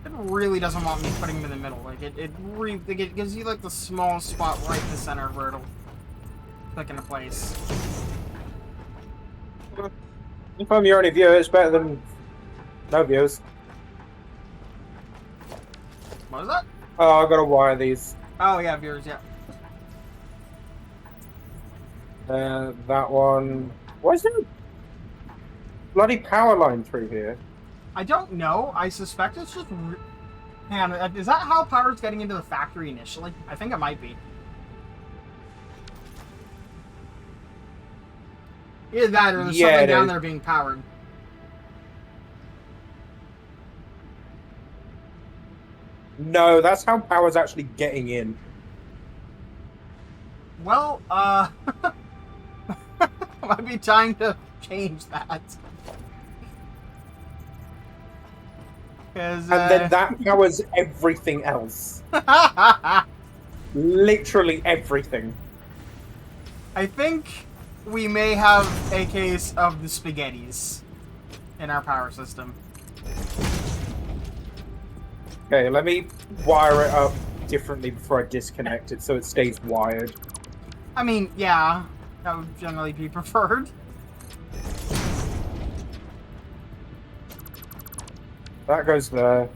It really doesn't want me putting him in the middle. Like it gives you like the small spot right in the center where it'll click into place. If I'm your only viewer, it's better than no viewers. What is that? Oh, I gotta wire these. Oh yeah, viewers, yeah. That one. Why is there a bloody power line through here? I don't know. I suspect it's just. Man, is that how power's getting into the factory initially? I think it might be. Either that or there's Yeah, something it down is. there being powered. No, that's how power's actually getting in. Well, might be time to change that. Because, And then that powers everything else. Literally everything. I think we may have a case of the spaghettis in our power system. Okay, let me wire it up differently before I disconnect it so it stays wired. I mean, yeah, that would generally be preferred. That goes there.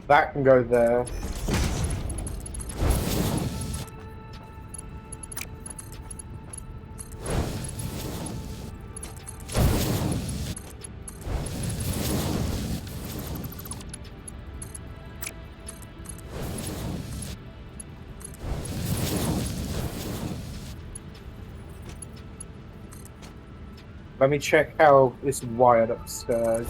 That can go there. Let me check how it's wired upstairs.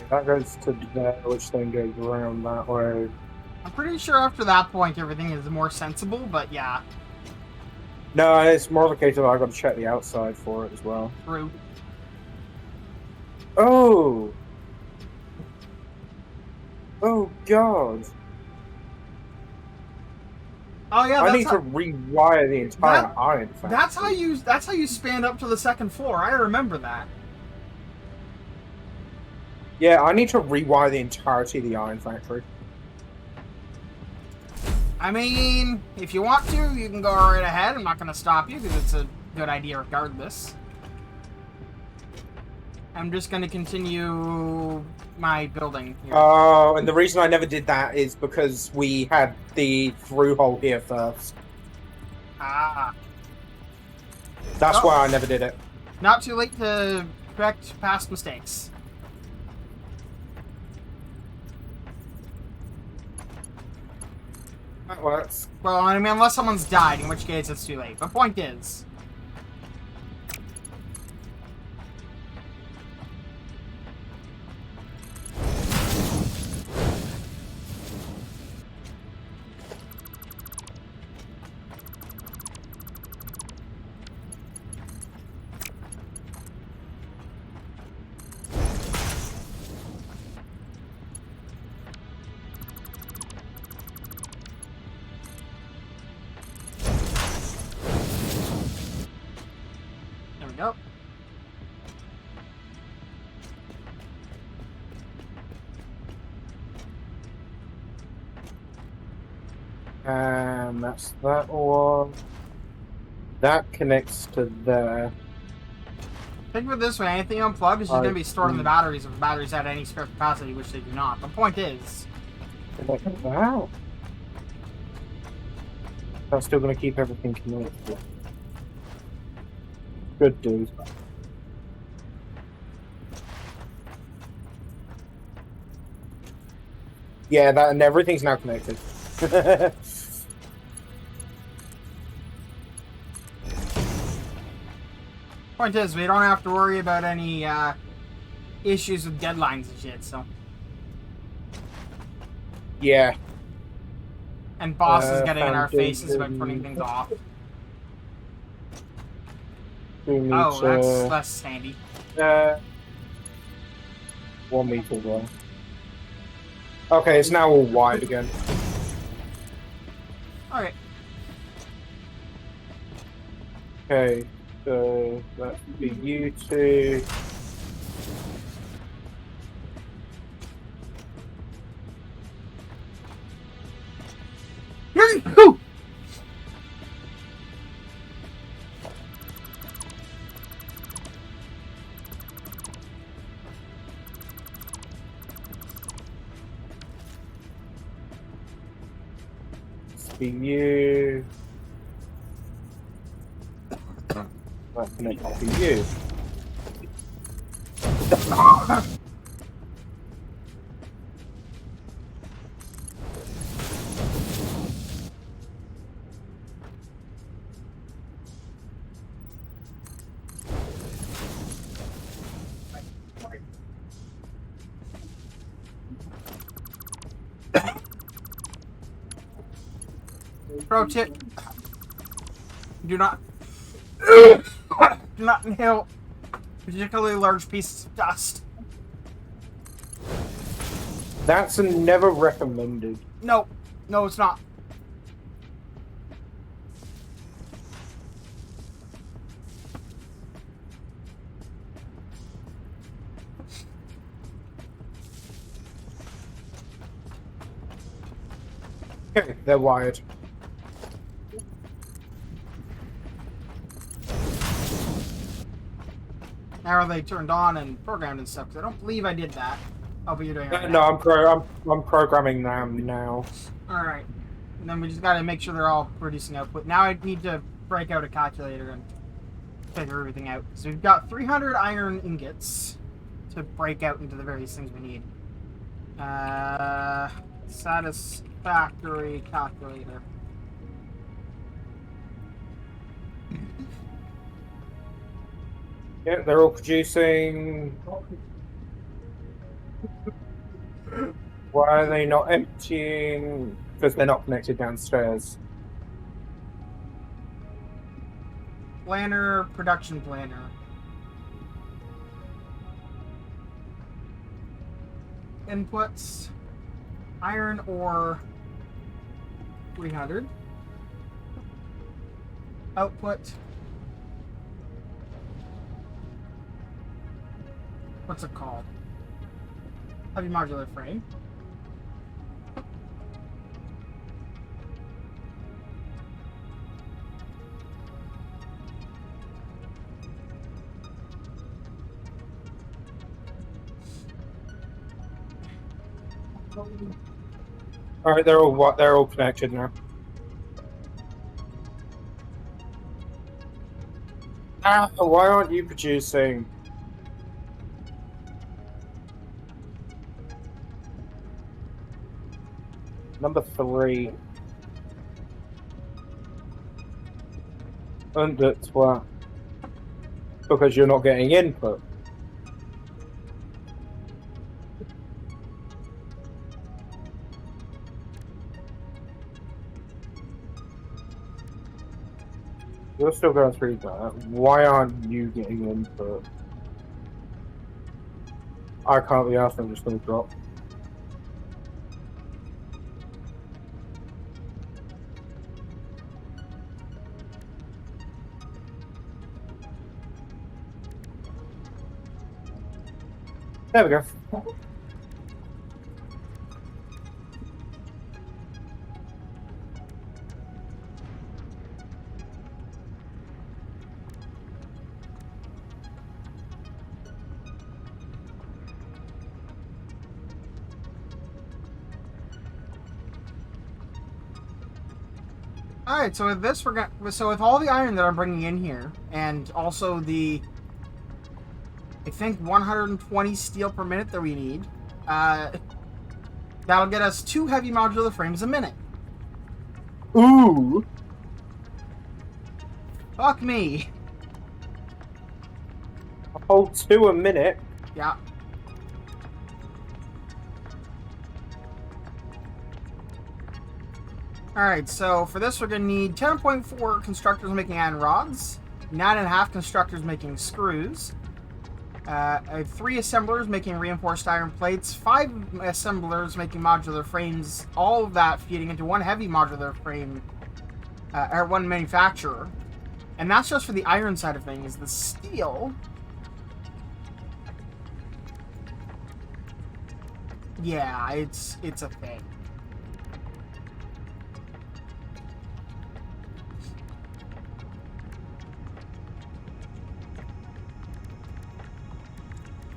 That goes to there, which then goes around that way. I'm pretty sure after that point everything is more sensible, but yeah, No, it's more of a case of I got to check the outside for it as well. true. Oh! Oh God! Oh yeah, I need that's to rewire the entire that- iron factory. that's how you span up to the second floor. I remember that. Yeah, I need to rewire the entirety of the iron factory. I mean, if you want to, you can go right ahead. I'm not going to stop you because it's a good idea regardless. I'm just going to continue my building here. Oh, and the reason I never did that is because we had the through hole here first. Ah, That's Oh. why I never did it. not too late to correct past mistakes. That works. Well, I mean, unless someone's died, in which case it's too late. But point is, there we go. And that's that one. That connects to there. Think of it this way, anything unplugged is just going to be stored in the batteries if the batteries had any spare capacity, which they do not. The point is, Wow. I'm still gonna keep everything connected. Good dude. Yeah, that and everything's now connected. Point is, we don't have to worry about any issues with deadlines and shit, so. Yeah. And bosses getting in our faces about Foundation. putting things off. We need Oh, to, that's handy. 1 meter away. Okay, it's now all wide again. Alright. Okay, so that would be you two. Whew. Be you. That's gonna be you. Pro tip. Do not do not inhale particularly large pieces of dust. That's never recommended. No. No, it's not. Okay, they're wired. Now are they turned on and programmed and stuff? 'Cause I don't believe I did that. Oh, but you're doing it right No, now. I'm programming them now. Alright. And then we just gotta make sure they're all producing output. Now I need to break out a calculator and figure everything out. So we've got 300 iron ingots to break out into the various things we need. Satisfactory calculator. Yeah, they're all producing. Why are they not emptying? Because they're not connected downstairs. Planner, production planner. Inputs. Iron ore. 300. Output. What's it called? Heavy modular frame. All right, they're all connected now. Why aren't you producing? Number 3. And that's what? Because you're not getting input. You're still going through that. Why aren't you getting input? I can't be asked, I'm just going to drop. There we go. All right, so with this, so with all the iron that I'm bringing in here, and also the, I think 120 steel per minute that we need, that'll get us 2 heavy modular frames a minute. Ooh. Fuck me. Hold 2 a minute. Yeah. Alright, so for this we're going to need 10.4 constructors making iron rods, 9.5 constructors making screws, 3 assemblers making reinforced iron plates, 5 assemblers making modular frames, all of that feeding into 1 heavy modular frame, or 1 manufacturer. And that's just for the iron side of things. The steel... yeah, it's a thing.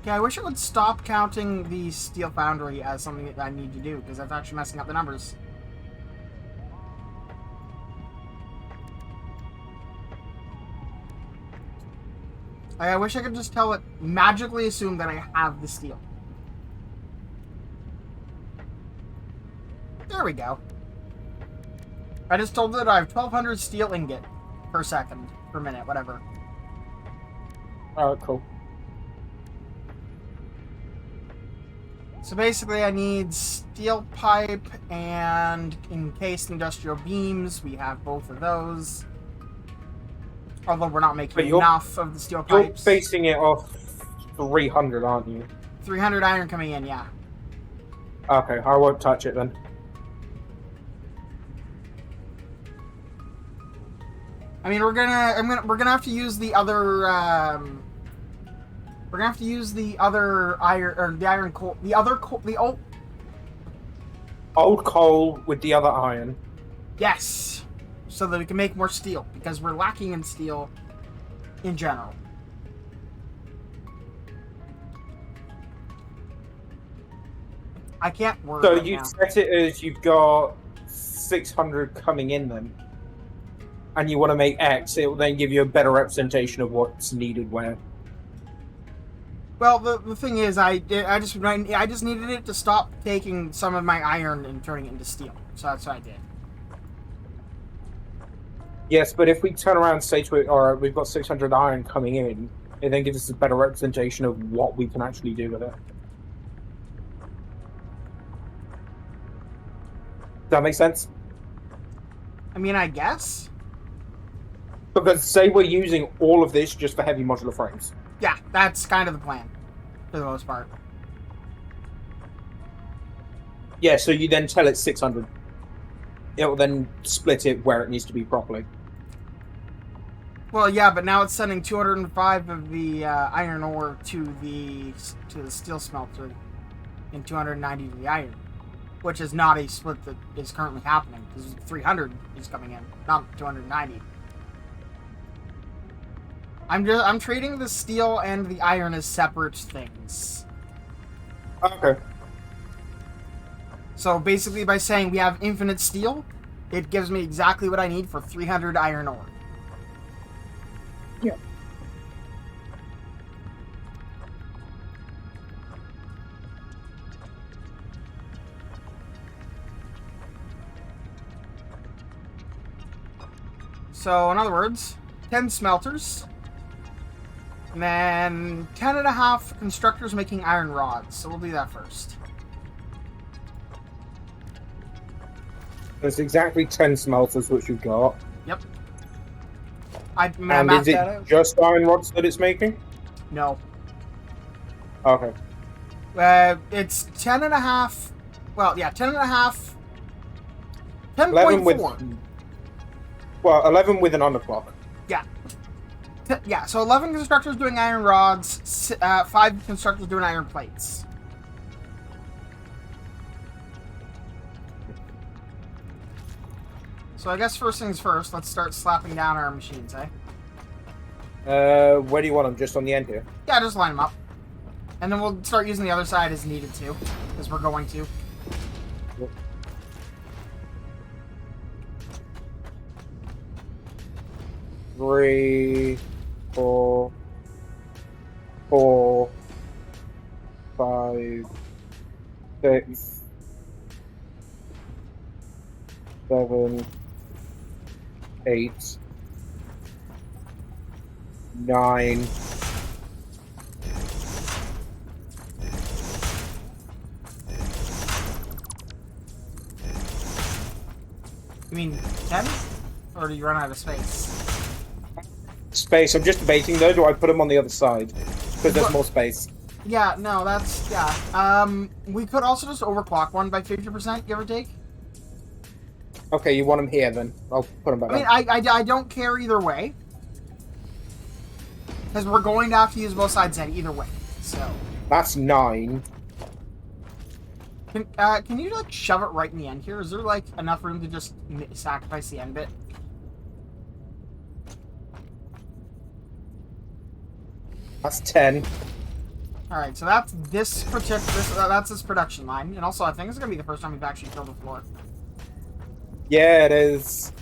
Okay, I wish I would stop counting the steel foundry as something that I need to do, because that's actually messing up the numbers. I wish I could just tell it, magically assume that I have the steel. There we go. I just told it I have 1,200 steel ingot per second, per minute, whatever. Oh, cool. So basically I need steel pipe and encased industrial beams. We have both of those. Although we're not making enough of the steel pipes. You're basing it off 300, aren't you? 300 iron coming in, yeah. Okay, I won't touch it then. I mean, we're gonna have to use the other we're gonna have to use the other iron, or the iron coal, the old coal with the other iron. Yes, so that we can make more steel, because we're lacking in steel in general. I can't work. So right you now. set it as you've got 600 coming in then, and you want to make X. It will then give you a better representation of what's needed where. Well, the thing is, I just needed it to stop taking some of my iron and turning it into steel. So that's what I did. Yes, but if we turn around and say to it, alright, we've got 600 iron coming in, it then gives us a better representation of what we can actually do with it. Does that make sense? I mean, I guess. Because say we're using all of this just for heavy modular frames. Yeah, that's kind of the plan, for the most part. Yeah, so you then tell it 600. It will then split it where it needs to be properly. Well, yeah, but now it's sending 205 of the iron ore to the steel smelter and 290 to the iron, which is not a split that is currently happening, because 300 is coming in, not 290. I'm treating the steel and the iron as separate things. Okay. So basically, by saying we have infinite steel, it gives me exactly what I need for 300 iron ore. Yeah. So, in other words, 10 smelters, and then 10.5 constructors making iron rods. So we'll do that first. There's exactly 10 smelters which you've got. Yep. And is it just iron rods that it's making? No. Okay. It's 10.5. Well, yeah, 10.5. 11 with. 10.4. Well, 11 with an underclock. Yeah. Yeah, so 11 constructors doing iron rods, 5 constructors doing iron plates. So I guess first things first, let's start slapping down our machines, eh? Where do you want them? Just on the end here? Yeah, just line them up. And then we'll start using the other side as needed to, because we're going to. 3, 4, 4, 5, 6, 7, 8, 9. You mean 10? Or do you run out of space? Space. I'm just debating though. Do I put them on the other side? Because there's more space. Yeah, no, that's, yeah. We could also just overclock one by 50%, give or take. Okay, you want them here then? I'll put them back. I mean, I don't care either way. Because we're going to have to use both sides then either way, so. That's 9. Can you, like, shove it right in the end here? Is there, like, enough room to just sacrifice the end bit? That's 10. Alright, so that's this production line. And also, I think it's going to be the first time we've actually filled the floor. Yeah, it is.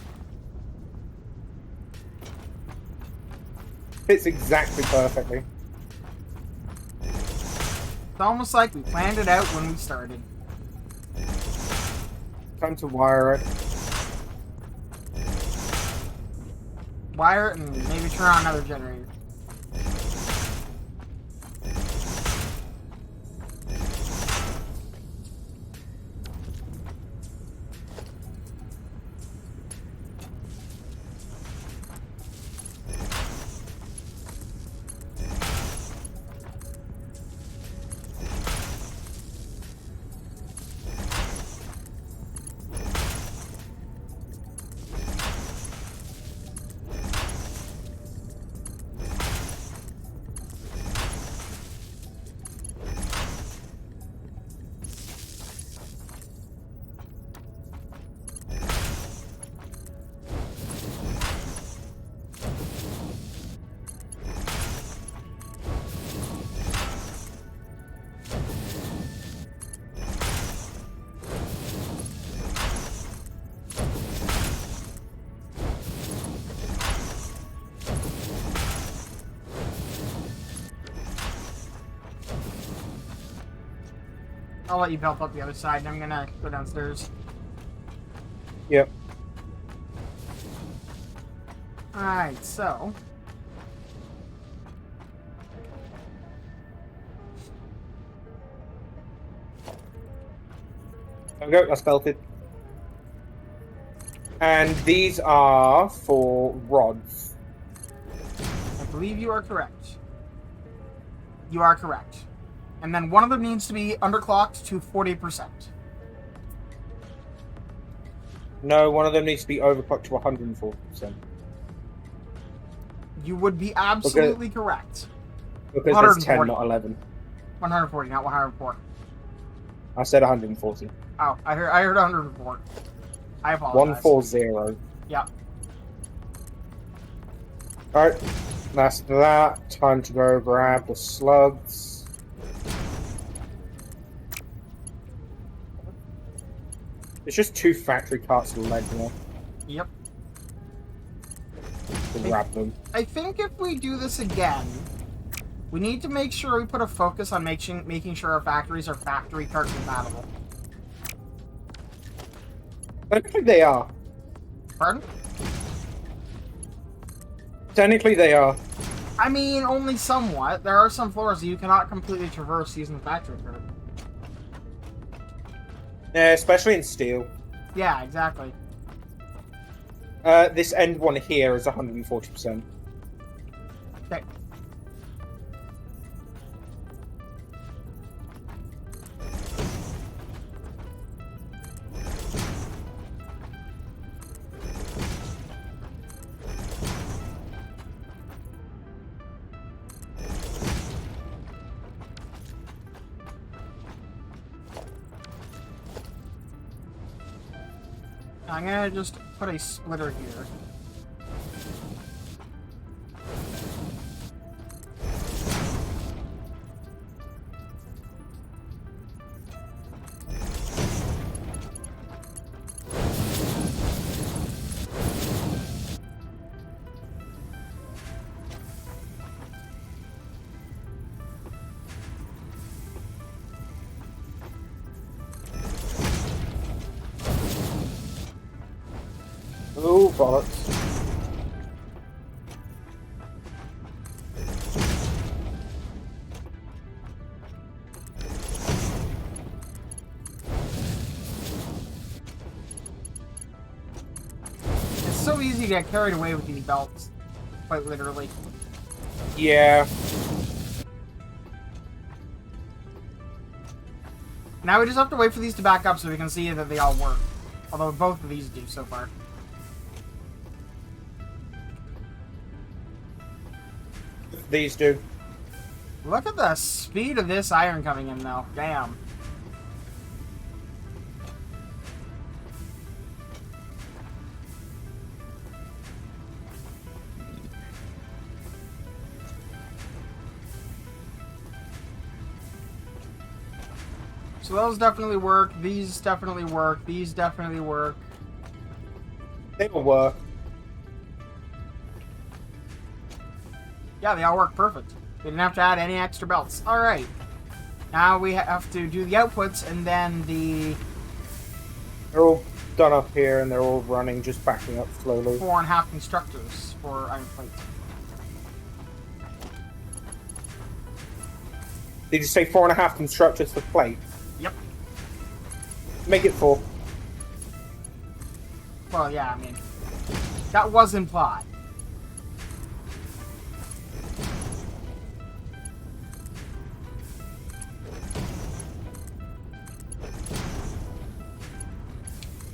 Fits exactly perfectly. It's almost like we planned it out when we started. Time to wire it. Wire it and maybe turn on another generator. I'll let you help up the other side, and I'm gonna go downstairs. Yep. Alright, so... There we go, that's belted. And these are for rods. I believe you are correct. You are correct. And then one of them needs to be underclocked to 40%. No, one of them needs to be overclocked to 140%. You would be absolutely correct. Because there's 10, not 11. 140, not 104. I said 140. Oh, I heard 104. I apologize. 140. Yep. Alright, that's that. Time to go grab the slugs. It's just 2 factory carts of lead now. Yep. To grab them. I think if we do this again, we need to make sure we put a focus on making sure our factories are factory cart compatible. Technically they are. Pardon? Technically they are. I mean, only somewhat. There are some floors that you cannot completely traverse using the factory cart. Yeah, especially in steel. Yeah, exactly. This end one here is 140%. Okay. I'm gonna just put a splitter here. Oh, bollocks. It's so easy to get carried away with these belts. Quite literally. Yeah. Now we just have to wait for these to back up so we can see that they all work. Although both of these do so far. These do. Look at the speed of this iron coming in, though. Damn. So those definitely work. These definitely work. These definitely work. They will work. Yeah, they all work perfect. We didn't have to add any extra belts. Alright. Now we have to do the outputs and then the They're all done up here and they're all running, just backing up slowly. 4.5 constructors for iron plate. Did you say 4.5 constructors for plate? Yep. Make it 4. Well, yeah, I mean, that was implied.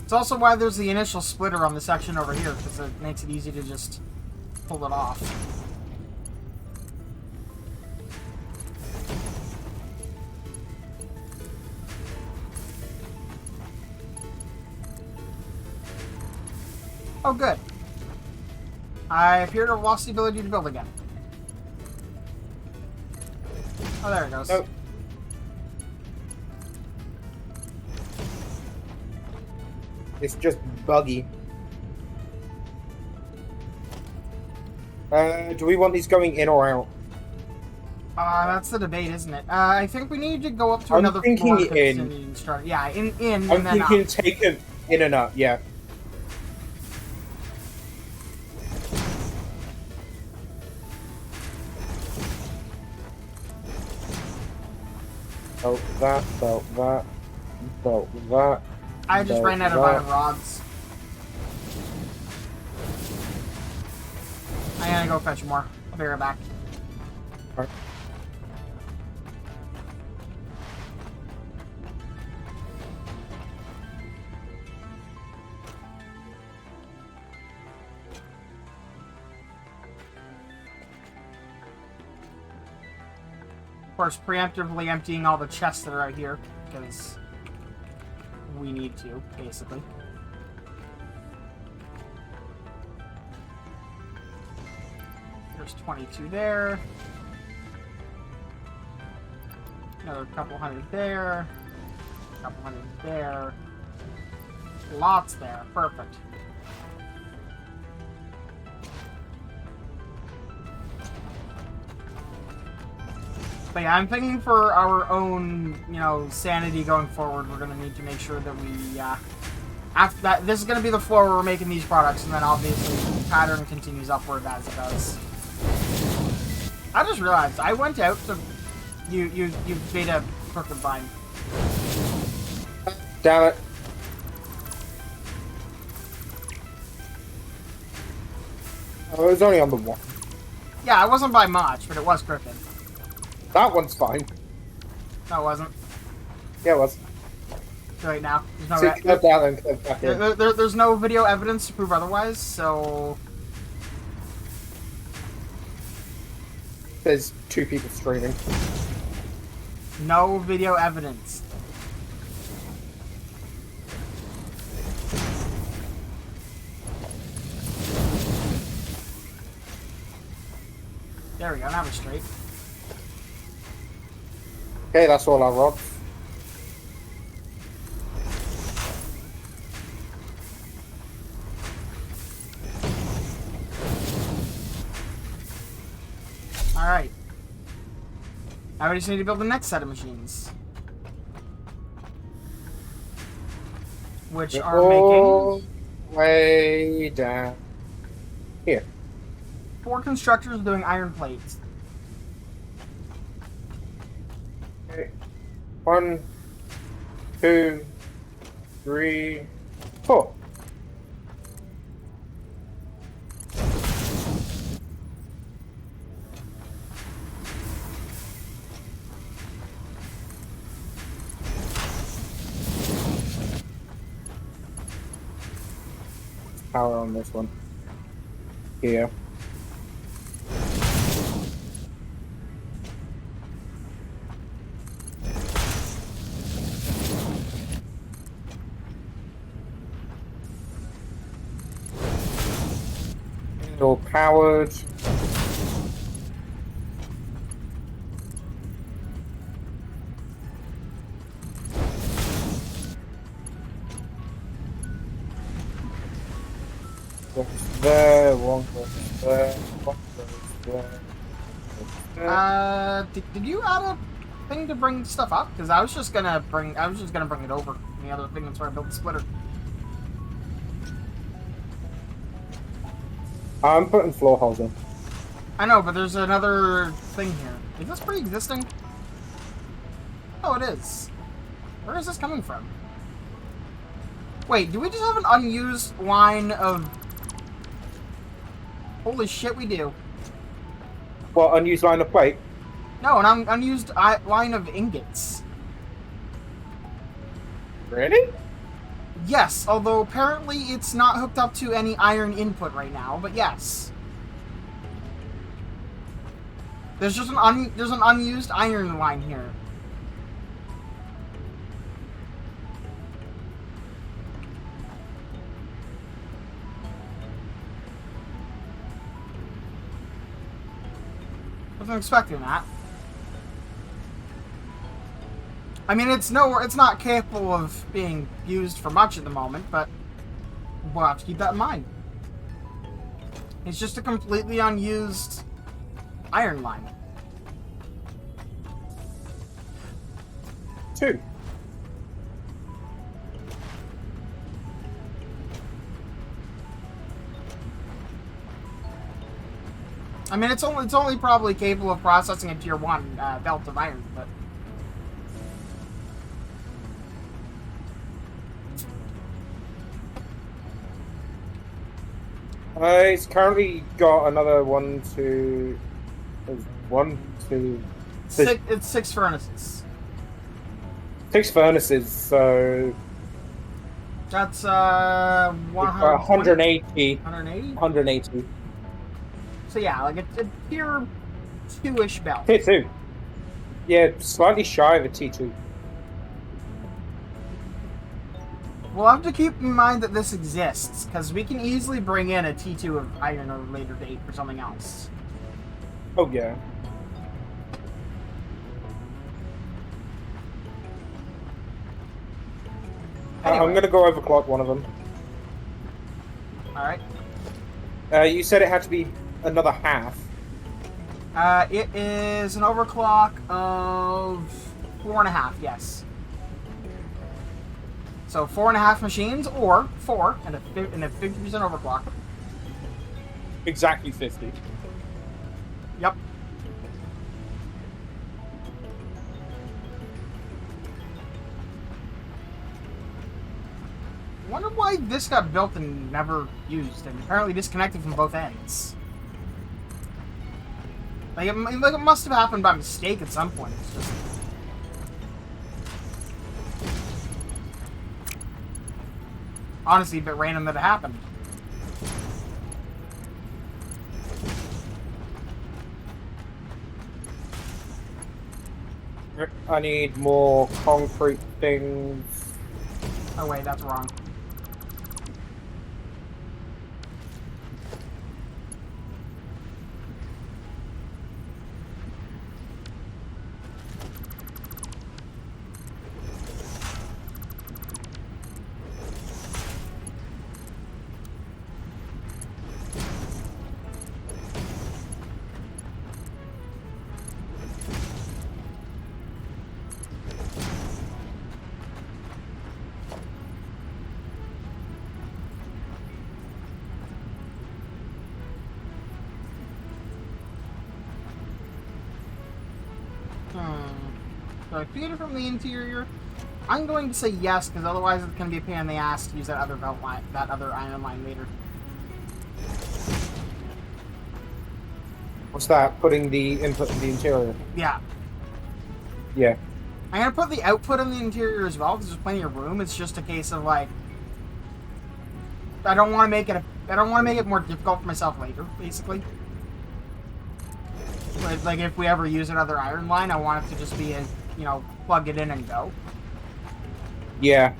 It's also why there's the initial splitter on the section over here, because it makes it easy to just pull it off. Oh, good. I appear to have lost the ability to build again. Oh, there it goes. Nope. It's just buggy. Do we want these going in or out? That's the debate, isn't it? I think we need to go up to I'm another thinking floor. in. Yeah, in, I'm and then thinking up. take them in and up, yeah. Belt that, belt that, belt that. I just belt ran out of that. iron rods. I'm gonna go fetch more. I'll be right back. Alright. Of course, preemptively emptying all the chests that are out here, because we need to, basically. There's 22 there. Another couple hundred there. Couple hundred there. Lots there. Perfect. But yeah, I'm thinking for our own, sanity going forward, we're gonna need to make sure that we, after that, this is gonna be the floor where we're making these products, and then obviously the pattern continues upward as it does. I just realized I went out to, you made a crooked vine. Damn it. Oh, it was only on the one. Yeah, it wasn't by much, but it was crooked. That one's fine. No, it wasn't. Yeah, it was. Right now, there's So no, clip that and clip back in. there's no video evidence to prove otherwise, so There's 2 people streaming. no video evidence. There we go, now we're straight. Okay, that's all I rods. Alright. Now we just need to build the next set of machines. Which are making Way down here. 4 constructors doing iron plates. Okay. 1, 2, 3, 4. Power on this one. Here. All powered. Goes there, one goes there, one goes there. Did you add a thing to bring stuff up? Because I was just gonna bring it over. The other thing that's where I built the splitter. I'm putting floor holes in. I know, but there's another thing here. Is this pre-existing? Oh, it is. Where is this coming from? Wait, do we just have an unused line of... Holy shit, we do. What, unused line of plate? No, an unused line of ingots. Really? Yes, although apparently it's not hooked up to any iron input right now, but yes. There's just there's an unused iron line here. Wasn't expecting that. I mean, it's not capable of being used for much at the moment, but we'll have to keep that in mind. It's just a completely unused iron line. 2. I mean, it's only probably capable of processing a tier 1 belt of iron, but... It's currently got another 1, 2... There's 1, 2... It's 6 furnaces. 6 furnaces, so... That's 180. 180. 180? 180. So yeah, like a tier 2-ish belt. Tier 2. Yeah, slightly shy of a T2. We'll have to keep in mind that this exists, because we can easily bring in a T2 of iron at a later date for something else. Oh, yeah. Anyway. I'm going to go overclock one of them. Alright. You said it had to be another half. It is an overclock of 4.5, yes. So 4.5 machines, or 4, and a 50% overclock. Exactly 50. Yep. Wonder why this got built and never used, and apparently disconnected from both ends. Like it must have happened by mistake at some point. It's just... honestly a bit random that it happened. I need more concrete things. Oh wait, that's wrong. I feed it from the interior? I'm going to say yes, because otherwise it's going to be a pain in the ass to use that other belt line, that other iron line later. What's that? Putting the input in the interior? Yeah. Yeah. I'm going to put the output in the interior as well, because there's plenty of room. It's just a case of, like, I don't want to make it more difficult for myself later, basically. Like if we ever use another iron line, I want it to just be a, you know, plug it in and go. Yeah.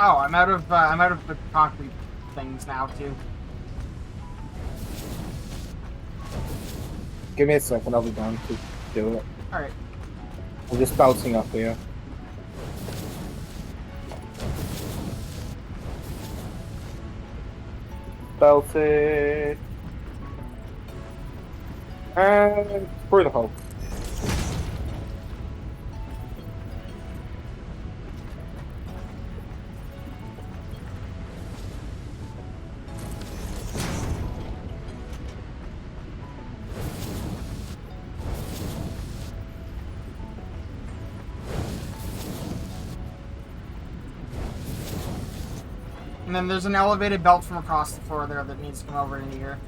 Oh, I'm out of the concrete things now too. Give me a second, I'll be down to do it. Alright. I'm just bouncing up here. Belted. And through the hole. And then there's an elevated belt from across the floor there that needs to come over into here.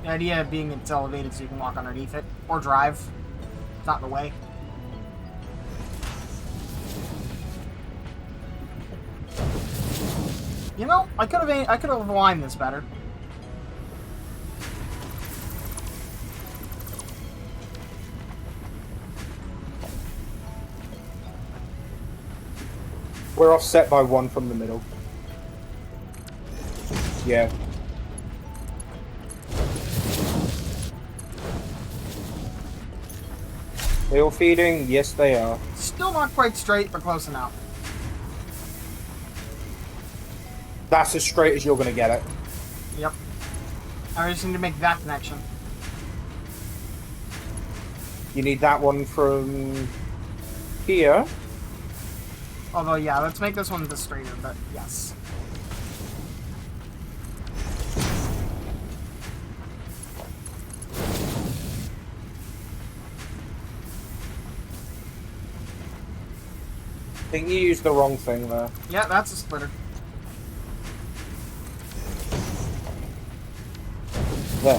The idea of being it's elevated so you can walk underneath it. Or drive. It's not in the way. You know, I could have aligned this better. We're offset by one from the middle. Yeah. They all feeding? Yes, they are. Still not quite straight, but close enough. That's as straight as you're going to get it. Yep. I just need to make that connection. You need that one from here. Although, yeah, let's make this one a bit straighter, but yes. I think you used the wrong thing there. Yeah, that's a splitter. There.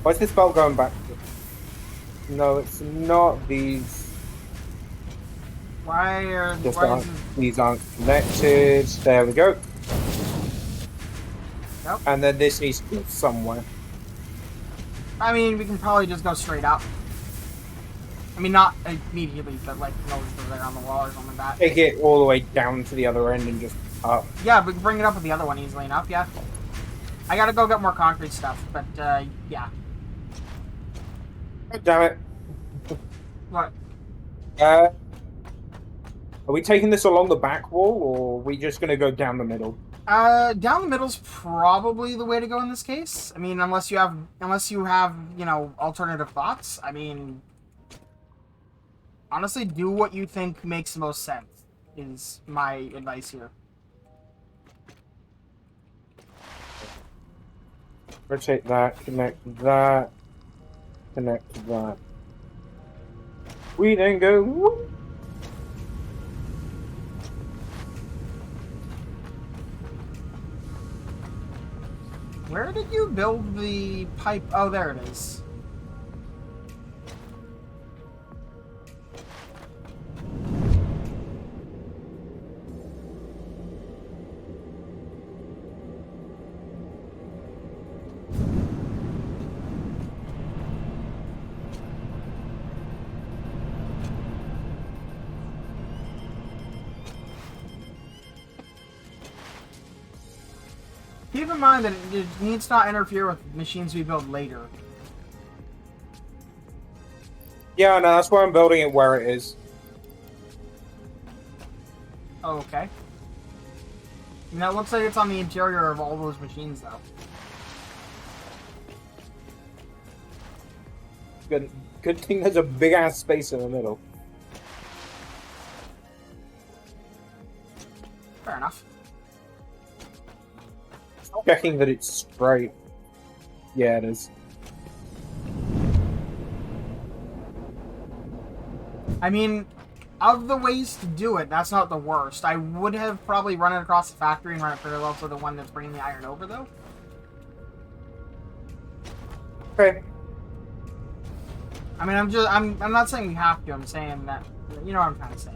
Why is this belt going back? No, it's not. These these aren't connected. There we go. Yep. And then this needs to go somewhere. I mean, we can probably just go straight up. I mean, not immediately, but like, you know, over there on the wall or something like that. Take it all the way down to the other end and just up. Yeah, we can bring it up with the other one easily enough, yeah. I gotta go get more concrete stuff, but, yeah. Damn it. What? Are we taking this along the back wall, or are we just going to go down the middle? Down the middle's probably the way to go in this case. I mean, unless you have, you know, alternative thoughts. I mean, honestly, do what you think makes the most sense, is my advice here. Rotate that, connect that, connect that. We then go, whoop. Where did you build the pipe? Oh, there it is. Keep in mind that it needs to not interfere with machines we build later. Yeah, no, that's why I'm building it where it is. Oh, okay. Now it looks like it's on the interior of all those machines, though. Good thing there's a big ass space in the middle. Fair enough. Checking that it's straight. Yeah, it is. I mean, of the ways to do it, that's not the worst. I would have probably run it across the factory and run it parallel to the one that's bringing the iron over, though. Okay. I mean, I'm not saying we have to. I'm saying that, you know what I'm trying to say.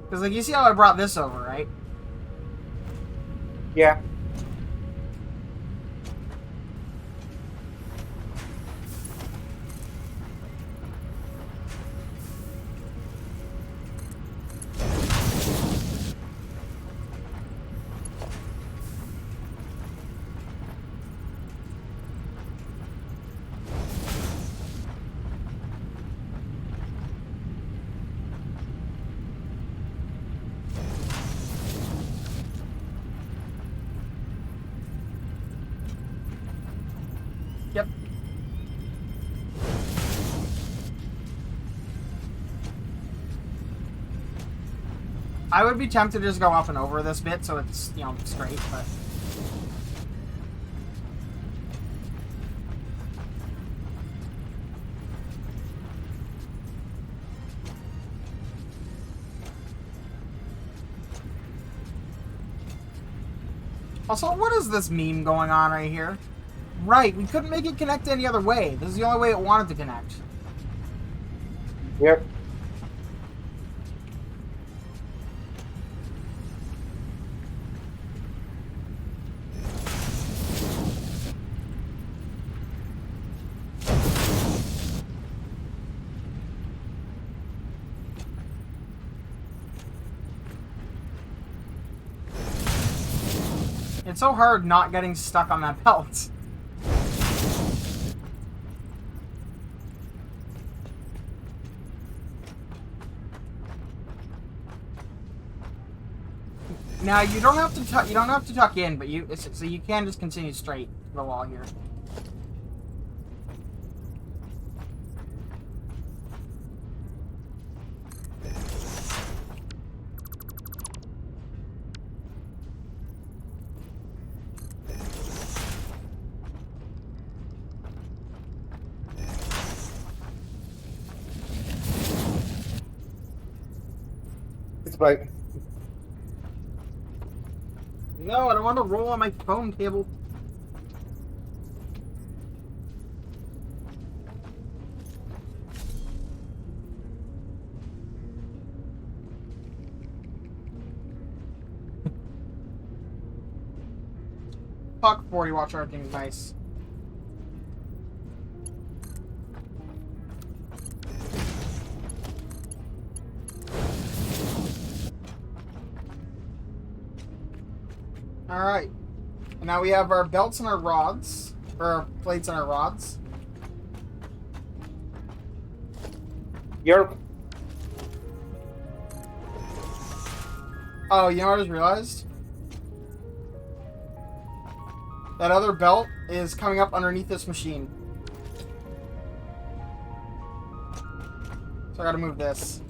Because, like, you see how I brought this over, right? Yeah. Yep. I would be tempted to just go up and over this bit so it's, you know, straight, but... Also, what is this meme going on right here? Right, we couldn't make it connect any other way. This is the only way it wanted to connect. Yep. It's so hard not getting stuck on that belt. Now you don't have to tuck in, but so you can just continue straight to the wall here. It's like... No, I don't want to roll on my phone cable. Fuck 40 watch charging is nice. Alright. And now we have our belts and our rods. Or our plates and our rods. You're... Oh, you know what I just realized? That other belt is coming up underneath this machine. So I gotta move this.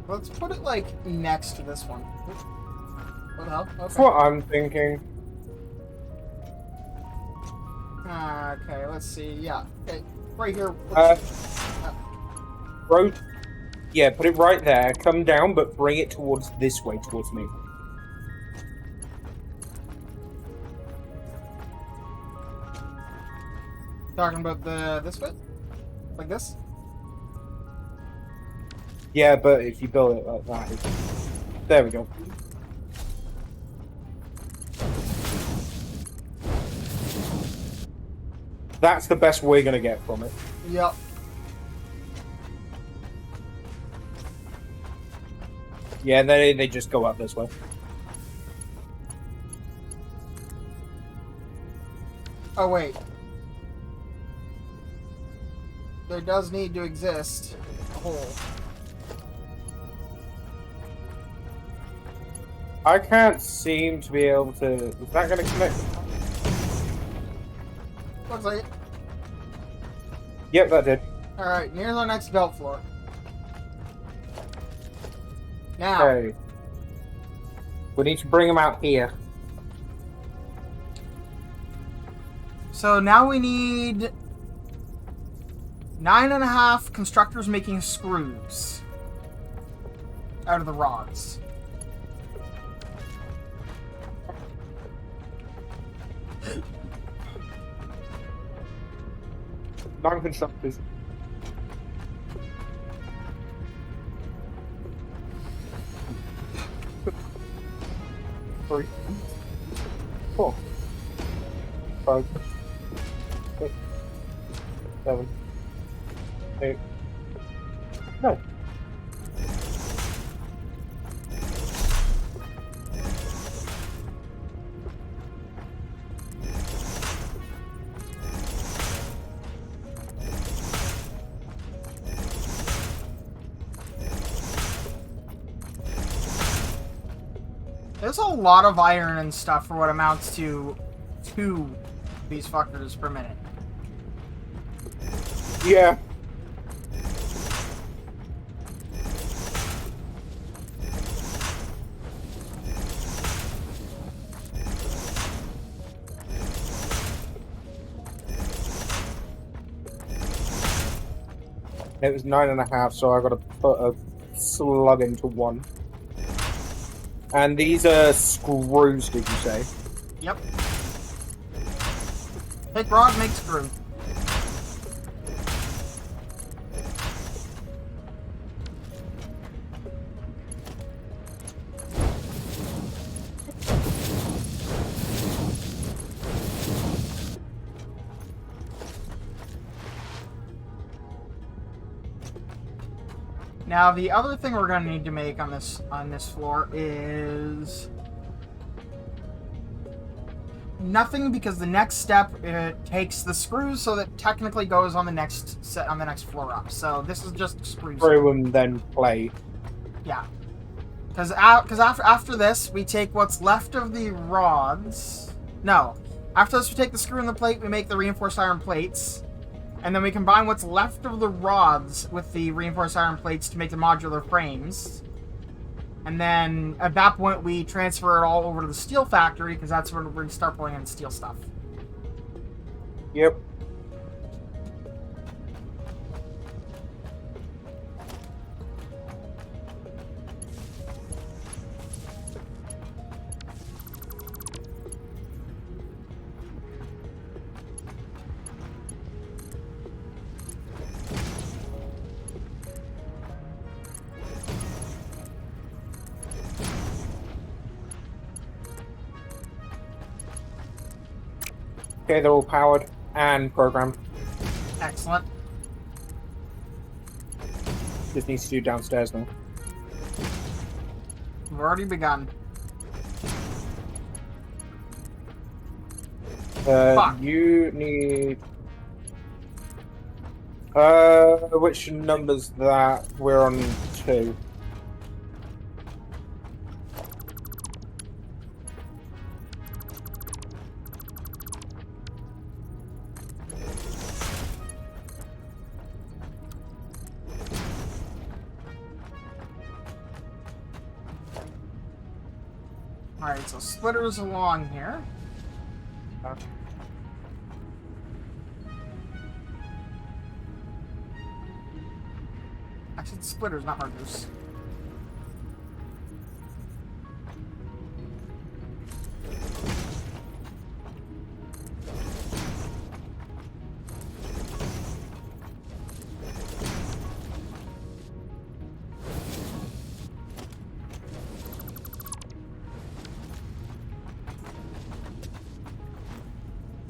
Let's put it, like, next to this one. What the hell? Okay. That's what I'm thinking. Okay, let's see. Yeah. Okay, right here. Road. Yeah, put it right there. Come down, but bring it towards this way, towards me. Talking about this bit? Like this? Yeah, but if you build it like that, there we go. That's the best we're gonna get from it. Yep. Yeah, they just go up this way. Oh, wait. There does need to exist a hole. I can't seem to be able to... Is that going to connect? Looks like it. Yep, that did. Alright, near the next belt floor. Now, Okay. We need to bring them out here. so now we need 9.5 constructors making screws out of the rods. Non-constructors. Three, 4, 5, 6, 7, 8. No. There's a lot of iron and stuff for what amounts to 2 these fuckers per minute. Yeah. It was 9.5, so I got to put a slug into 1. And these are screws, did you say? Yep. Take rod, make screw. Now the other thing we're going to need to make on this floor is nothing, because the next step it takes the screws, so that technically goes on the next set on the next floor up. So this is just screws. Through and then play. Yeah, because after this we take what's left of the rods. No, after this we take the screw and the plate. We make the reinforced iron plates. And then we combine what's left of the rods with the reinforced iron plates to make the modular frames. And then at that point we transfer it all over to the steel factory, because that's where we're going to start pulling in steel stuff. Yep. Okay, they're all powered and programmed. Excellent. Just needs to do downstairs now. We've already begun. Fuck. You need... which number's that? We're on 2. Alright, so splitters along here. Actually, it's splitters, not mergers.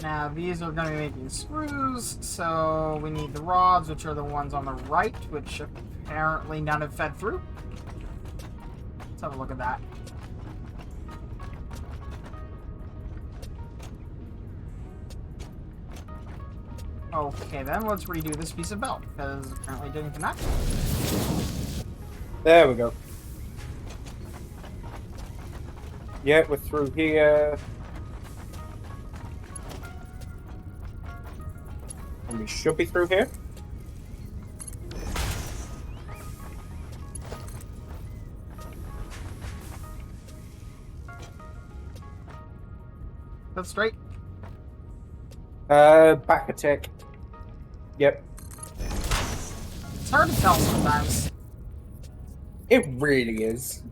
Now these are going to be making screws, so we need the rods, which are the ones on the right, which apparently none have fed through. Let's have a look at that. Okay, then let's redo this piece of belt, because apparently it didn't connect. There we go. Yeah, we're through here. And we should be through here. That's straight. Back attack. Yep. It's hard to tell sometimes. It really is.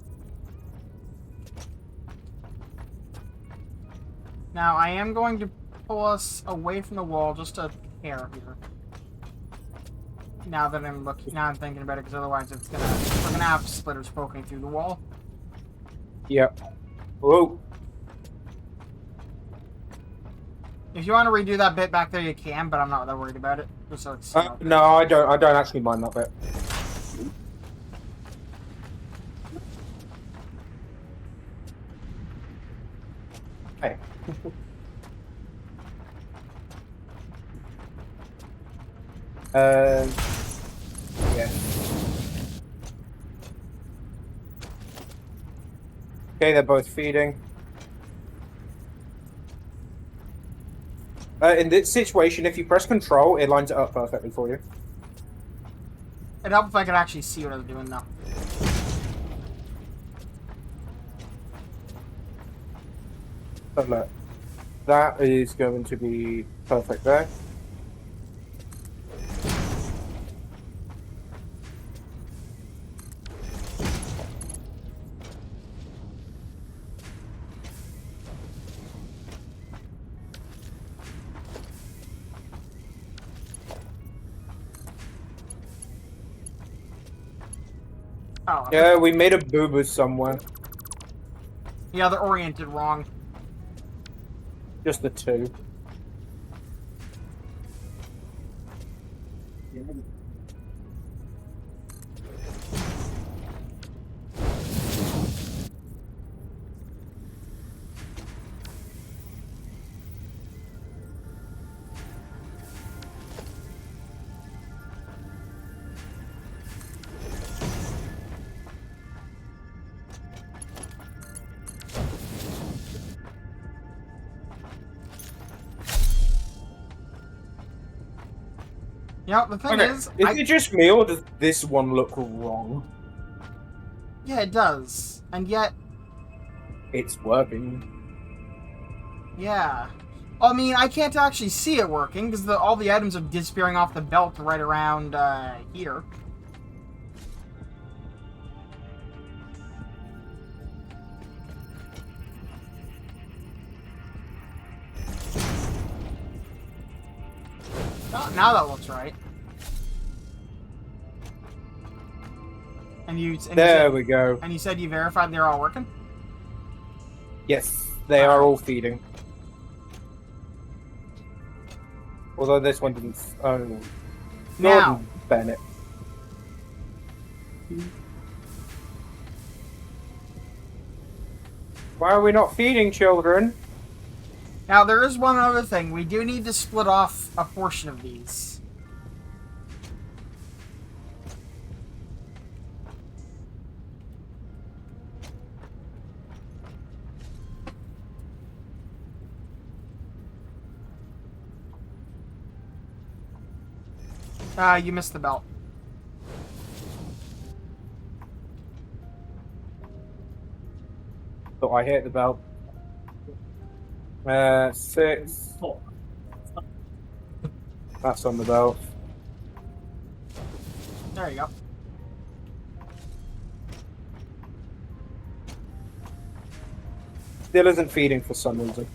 Now, I am going to pull us away from the wall just a hair here. Now that I'm thinking about it, because otherwise we're gonna have splitters poking through the wall. Yep. Whoa. If you want to redo that bit back there, you can, but I'm not that worried about it. Just so it's No, I don't. I don't actually mind that bit. Hey. Yeah. Okay, they're both feeding. In this situation, if you press control, it lines it up perfectly for you. It'd help if I could actually see what I was doing, though. But look, that is going to be perfect there. Oh. Yeah, we made a boo-boo somewhere. Yeah, they're oriented wrong. Just the two. Yeah, the thing Okay. is it just me, or does this one look wrong? Yeah, it does. And yet, It's working. yeah. I mean, I can't actually see it working, because all the items are disappearing off the belt right around, here. Oh, now that looks right. And There we go. And you said you verified they're all working? Yes, they are all feeding. Although this one didn't. Oh, Now, Gordon Bennett. Why are we not feeding children? now there is one other thing. We do need to split off a portion of these. You missed the belt. Thought I hit the bell. 6. That's on the belt. There you go. Still isn't feeding for some reason.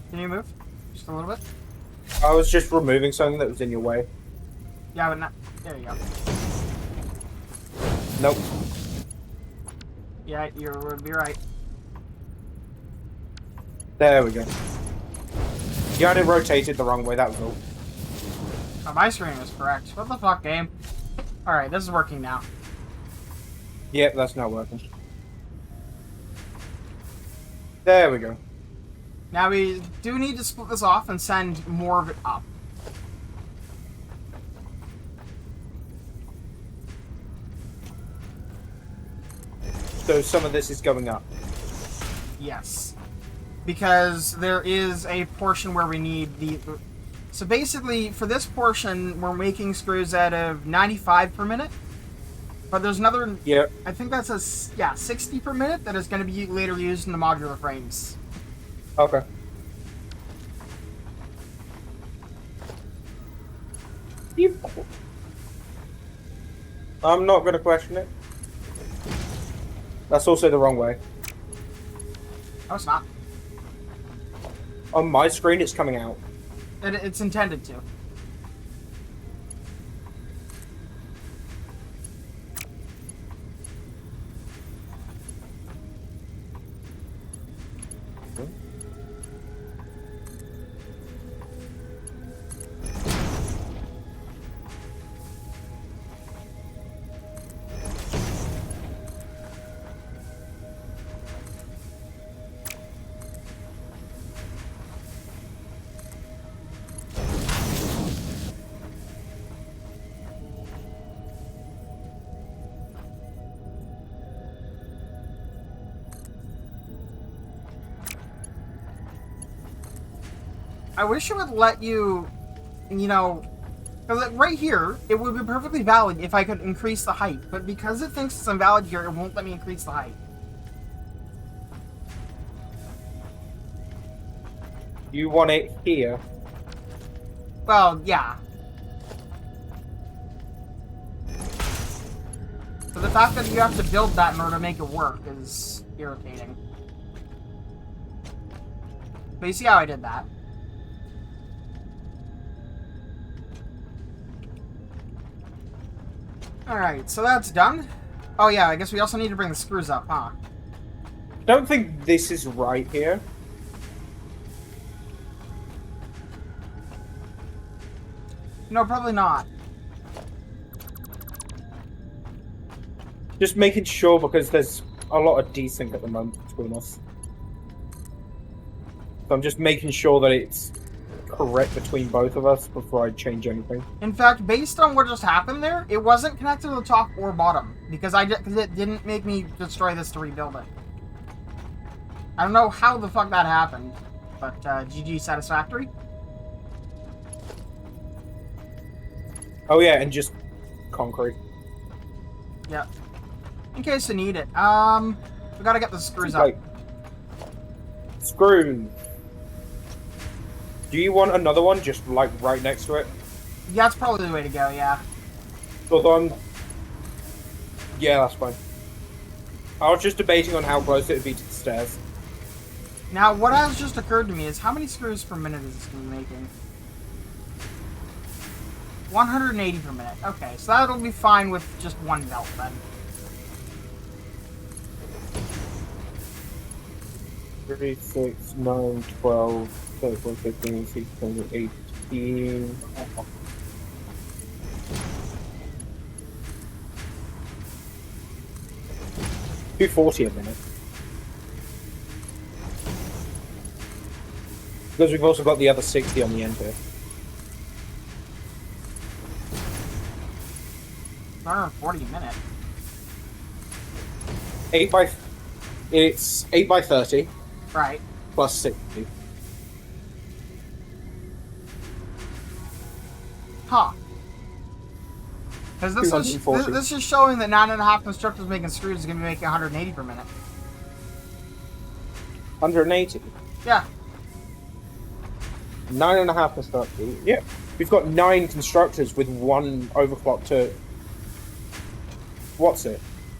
Can you move? Just a little bit? I was just removing something that was in your way. Yeah, but not. There you go. Nope. Yeah, you would be right. There we go. You had it rotated the wrong way, that was all. Oh, my screen was correct. What the fuck, game? Alright, this is working now. Yep, that's not working. There we go. Now we do need to split this off and send more of it up. So some of this is going up. Yes. Because there is a portion where we need the... So basically, for this portion, we're making screws out of 95 per minute. But there's another... Yep. I think that's a... Yeah, 60 per minute that is going to be later used in the modular frames. Okay. I'm not going to question it. That's also the wrong way. No, it's not. On my screen, it's coming out. It's intended to. I wish it would let you, you know, because right here, it would be perfectly valid if I could increase the height, but because it thinks it's invalid here, it won't let me increase the height. You want it here? Well, yeah. So the fact that you have to build that in order to make it work is irritating. But you see how I did that? Alright, so that's done. Oh yeah, I guess we also need to bring the screws up, huh? I don't think this is right here. No, probably not. Just making sure because there's a lot of desync at the moment between us. So I'm just making sure that it's correct between both of us before I change anything. In fact, based on what just happened there, it wasn't connected to the top or bottom because it didn't make me destroy this to rebuild it. I don't know how the fuck that happened, but GG satisfactory. Oh yeah, and just concrete. Yep. In case you need it. We gotta get the screws up. Screws. Do you want another one just like right next to it? Yeah, that's probably the way to go, yeah. Hold on. Yeah, that's fine. I was just debating on how close it would be to the stairs. Now, what has just occurred to me is how many screws per minute is this going to be making? 180 per minute. Okay, so that'll be fine with just one belt then. Three, 6, 9, 12, 13, 15, 16, 18. $240 a minute. Because we've also got the other 60 on the end here. 140 a minute. It's 8 by 30 Right. plus 60. Huh. Because this is showing that 9.5 constructors making screws is going to be making 180 per minute. 180? Yeah. 9.5 constructors. Yeah. We've got 9 constructors with 1 overclock to... What's it?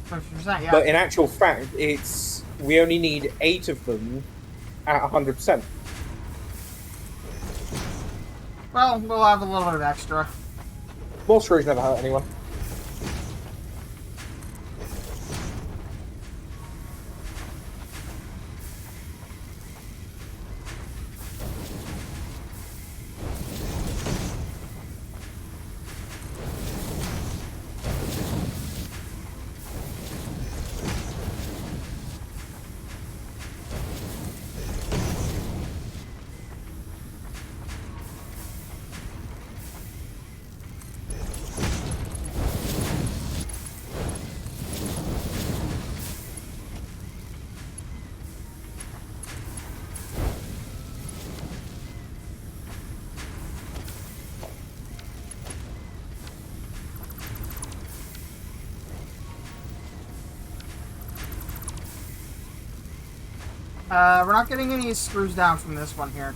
50%, yeah. But in actual fact, it's... We only need 8 of them at 100%. Well, we'll have a little bit of extra. More screws never hurt anyone. We're not getting any screws down from this one here.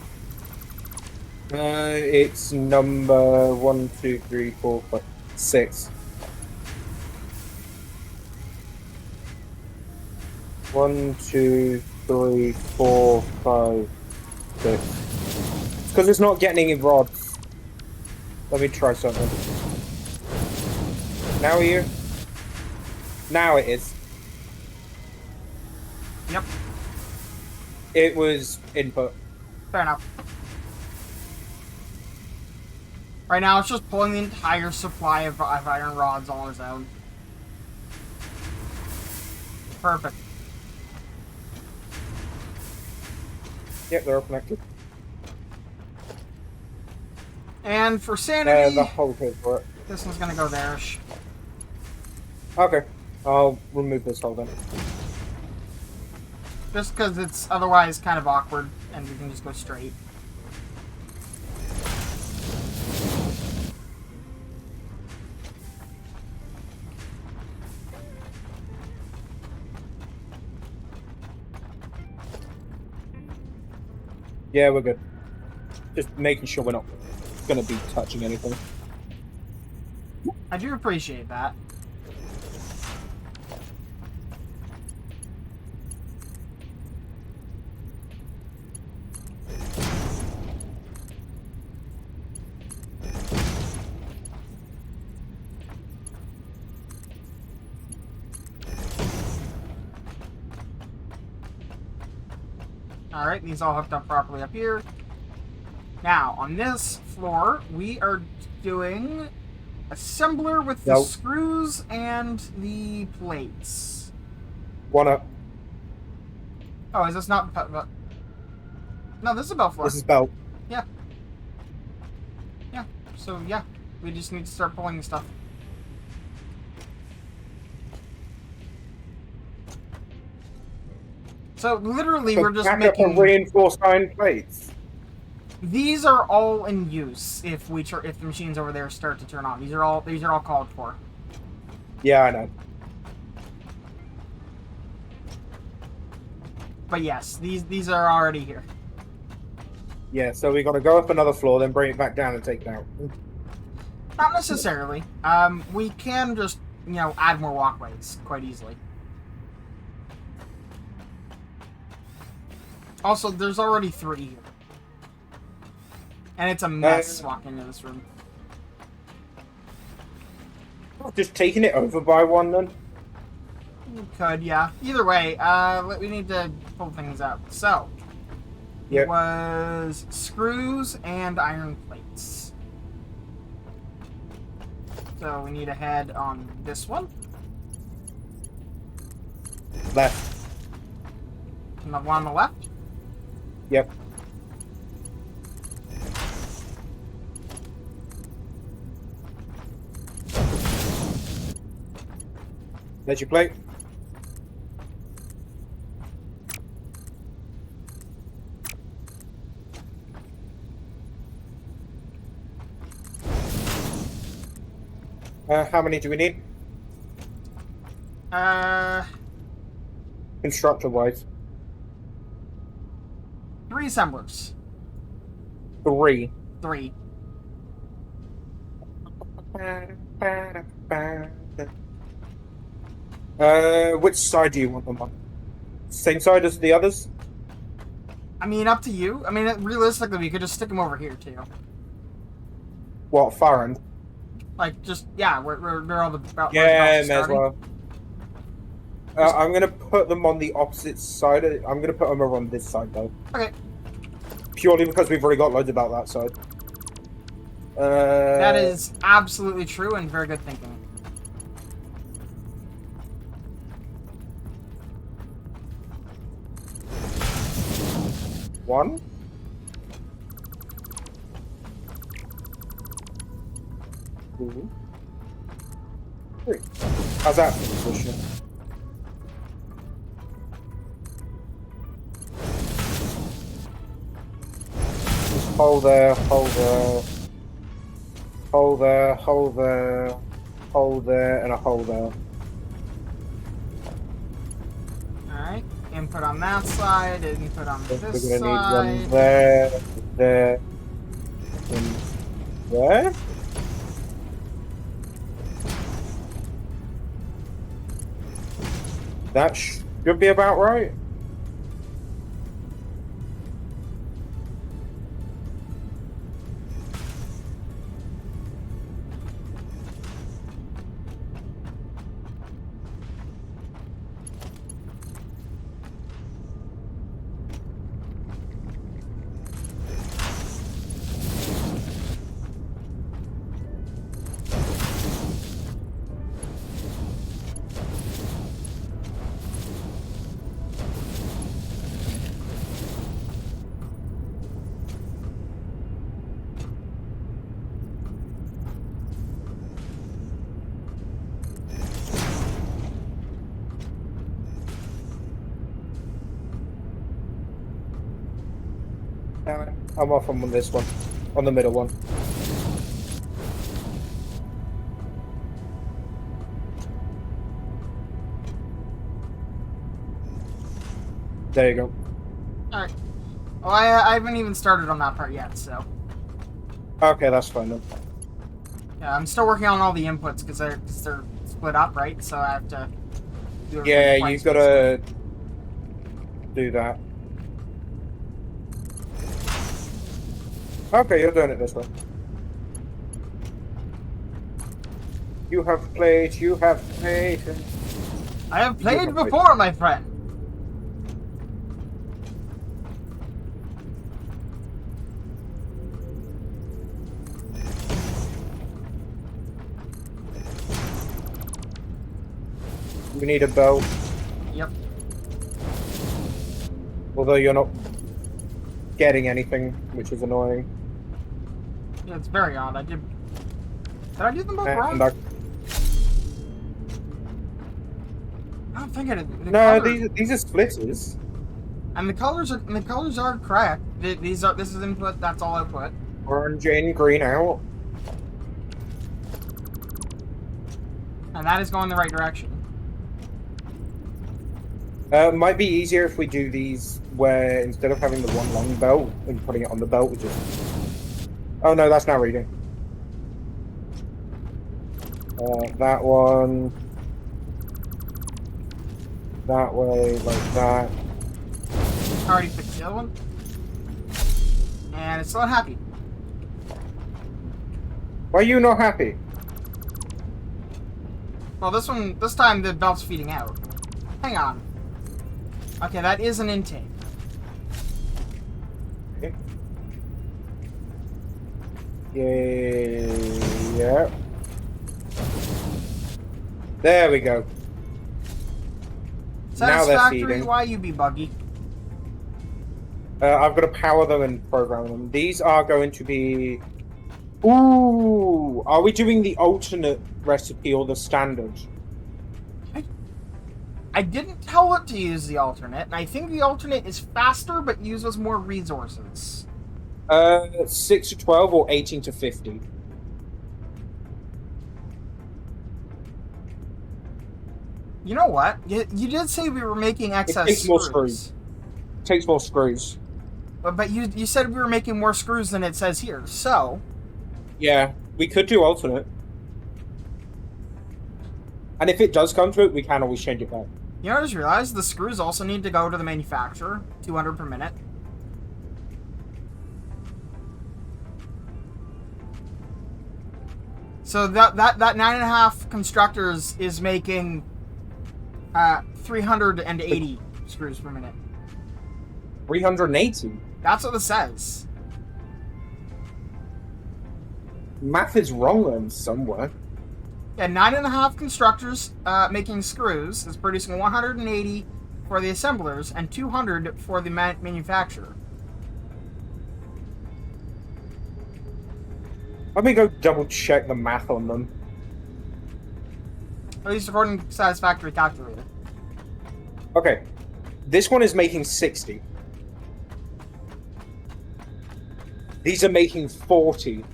It's number 1, 2, 3, 4, 5, 6. 1, 2, 3, 4, 5, 6. Because it's not getting any rods. Let me try something. Now are you? Now it is. Yep, It was input. fair enough. Right now, it's just pulling the entire supply of iron rods all on its own. Perfect. Yep, they're all connected. And for sanity, The whole pit for it. this one's gonna go there. Okay, I'll remove this hole then. Just because it's otherwise kind of awkward, and we can just go straight. Yeah, we're good. Just making sure we're not gonna be touching anything. I do appreciate that. Alright, these all hooked up properly up here. Now, on this floor, we are doing assembler with the Nope. screws and the plates. One up. Oh, is this not... No, this is a belt floor. This is belt. Yeah. Yeah, so yeah, we just need to start pulling the stuff. So literally, we're just back up and making... reinforced iron plates. These are all in use if if the machines over there start to turn on. These are all called for. Yeah, I know. But yes, these are already here. Yeah, so we got to go up another floor, then bring it back down and take it out. Not necessarily. We can just, you know, add more walkways quite easily. Also, there's already 3 here. And it's a mess walking into this room. Just taking it over by one then? You could, yeah. Either way, we need to pull things out. So, Yep. it was screws and iron plates. So we need a head on this one. Left. And the one on the left. Yep. There's your plate. How many do we need? Constructor-wise. 3 assemblers. 3. 3. Which side do you want them on? Same side as the others? I mean, up to you. I mean, realistically, we could just stick them over here, too. What, far end? Like, just, yeah, where all the... Yeah, may as well. I'm gonna put them on the opposite side. I'm gonna put them over on this side, though. Okay. Purely because we've already got loads about that side. That is absolutely true and very good thinking. One. 2, 3. How's that for position? Just hold there, hold there, hold there, hold there, hold there, and a hold there. Alright. input on that side, input on We're this gonna side. need one there, there, and there. That should be about right. I'm off on this one, on the middle one. There you go. Alright. Well, I haven't even started on that part yet, so. Okay, that's fine then. Yeah, I'm still working on all the inputs because they're split up, right? So I have to do everything Yeah, twice, you've got to do that. Okay, you're doing it this way. You have played, you have played. I have played have played. before, my friend. You need a belt, Yep. although you're not getting anything, which is annoying. Yeah, it's very odd. Did I do them both wrong? And I don't think I did. The no, color- these are splitters. And the colors are correct. This is input. That's all output. Orange in, green out. And that is going the right direction. Might be easier if we do these where instead of having the one long belt and putting it on the belt, we just. Oh no, that's not reading. That one. That way, like that. I already fixed the other one. And it's still unhappy. Why are you not happy? Well, this time the belt's feeding out. Hang on. Okay, that is an intake. Okay. Yeah. There we go. Now they're Satisfactory, feeding. why you be buggy? I've got to power them and program them. These are going to be. Ooh! Are we doing the alternate recipe or the standard? I didn't tell it to use the alternate, and I think the alternate is faster but uses more resources. 6 to 12 or 18 to 50? You know what? You did say we were making excess takes more screws. Takes more screws. But you said we were making more screws than it says here, so... Yeah, we could do alternate. And if it does come to it, we can always change it back. You know, I just realized the screws also need to go to the manufacturer, 200 per minute. So that 9.5 constructors is making 380 screws per minute. 380? That's what it says. Math is wrong then somewhere. Yeah, 9.5 constructors making screws is producing 180 for the assemblers and 200 for the manufacturer. Let me go double check the math on them. At least according to Satisfactory Calculator. Okay. This one is making 60. These are making 40.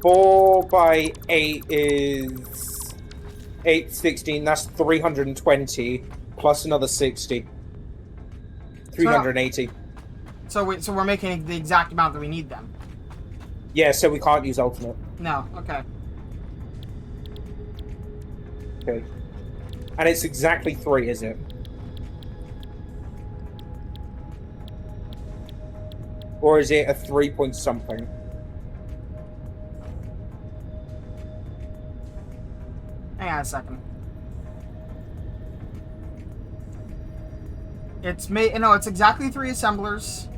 4 by 8 is 8, 16, that's 320, plus another 60. 380. So we're making the exact amount that we need then. Yeah, so we can't use ultimate. No, okay. Okay. And it's exactly 3, is it? Or is it a 3 point something? Hang on a second. It's exactly 3 assemblers,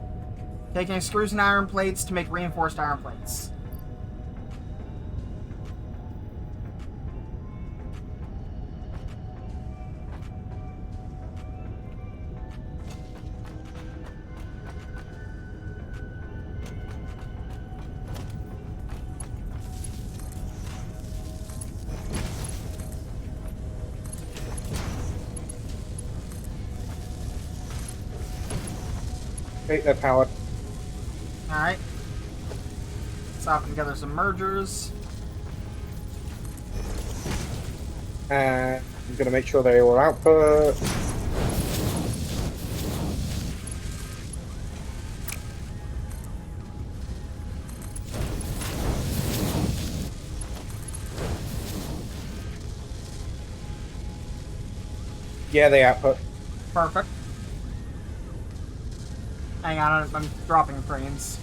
taking screws and iron plates to make reinforced iron plates. Okay, they're powered. Alright. Stopping together some mergers. And I'm gonna make sure they all output. Yeah, they output. Perfect. Hang on, I'm dropping frames.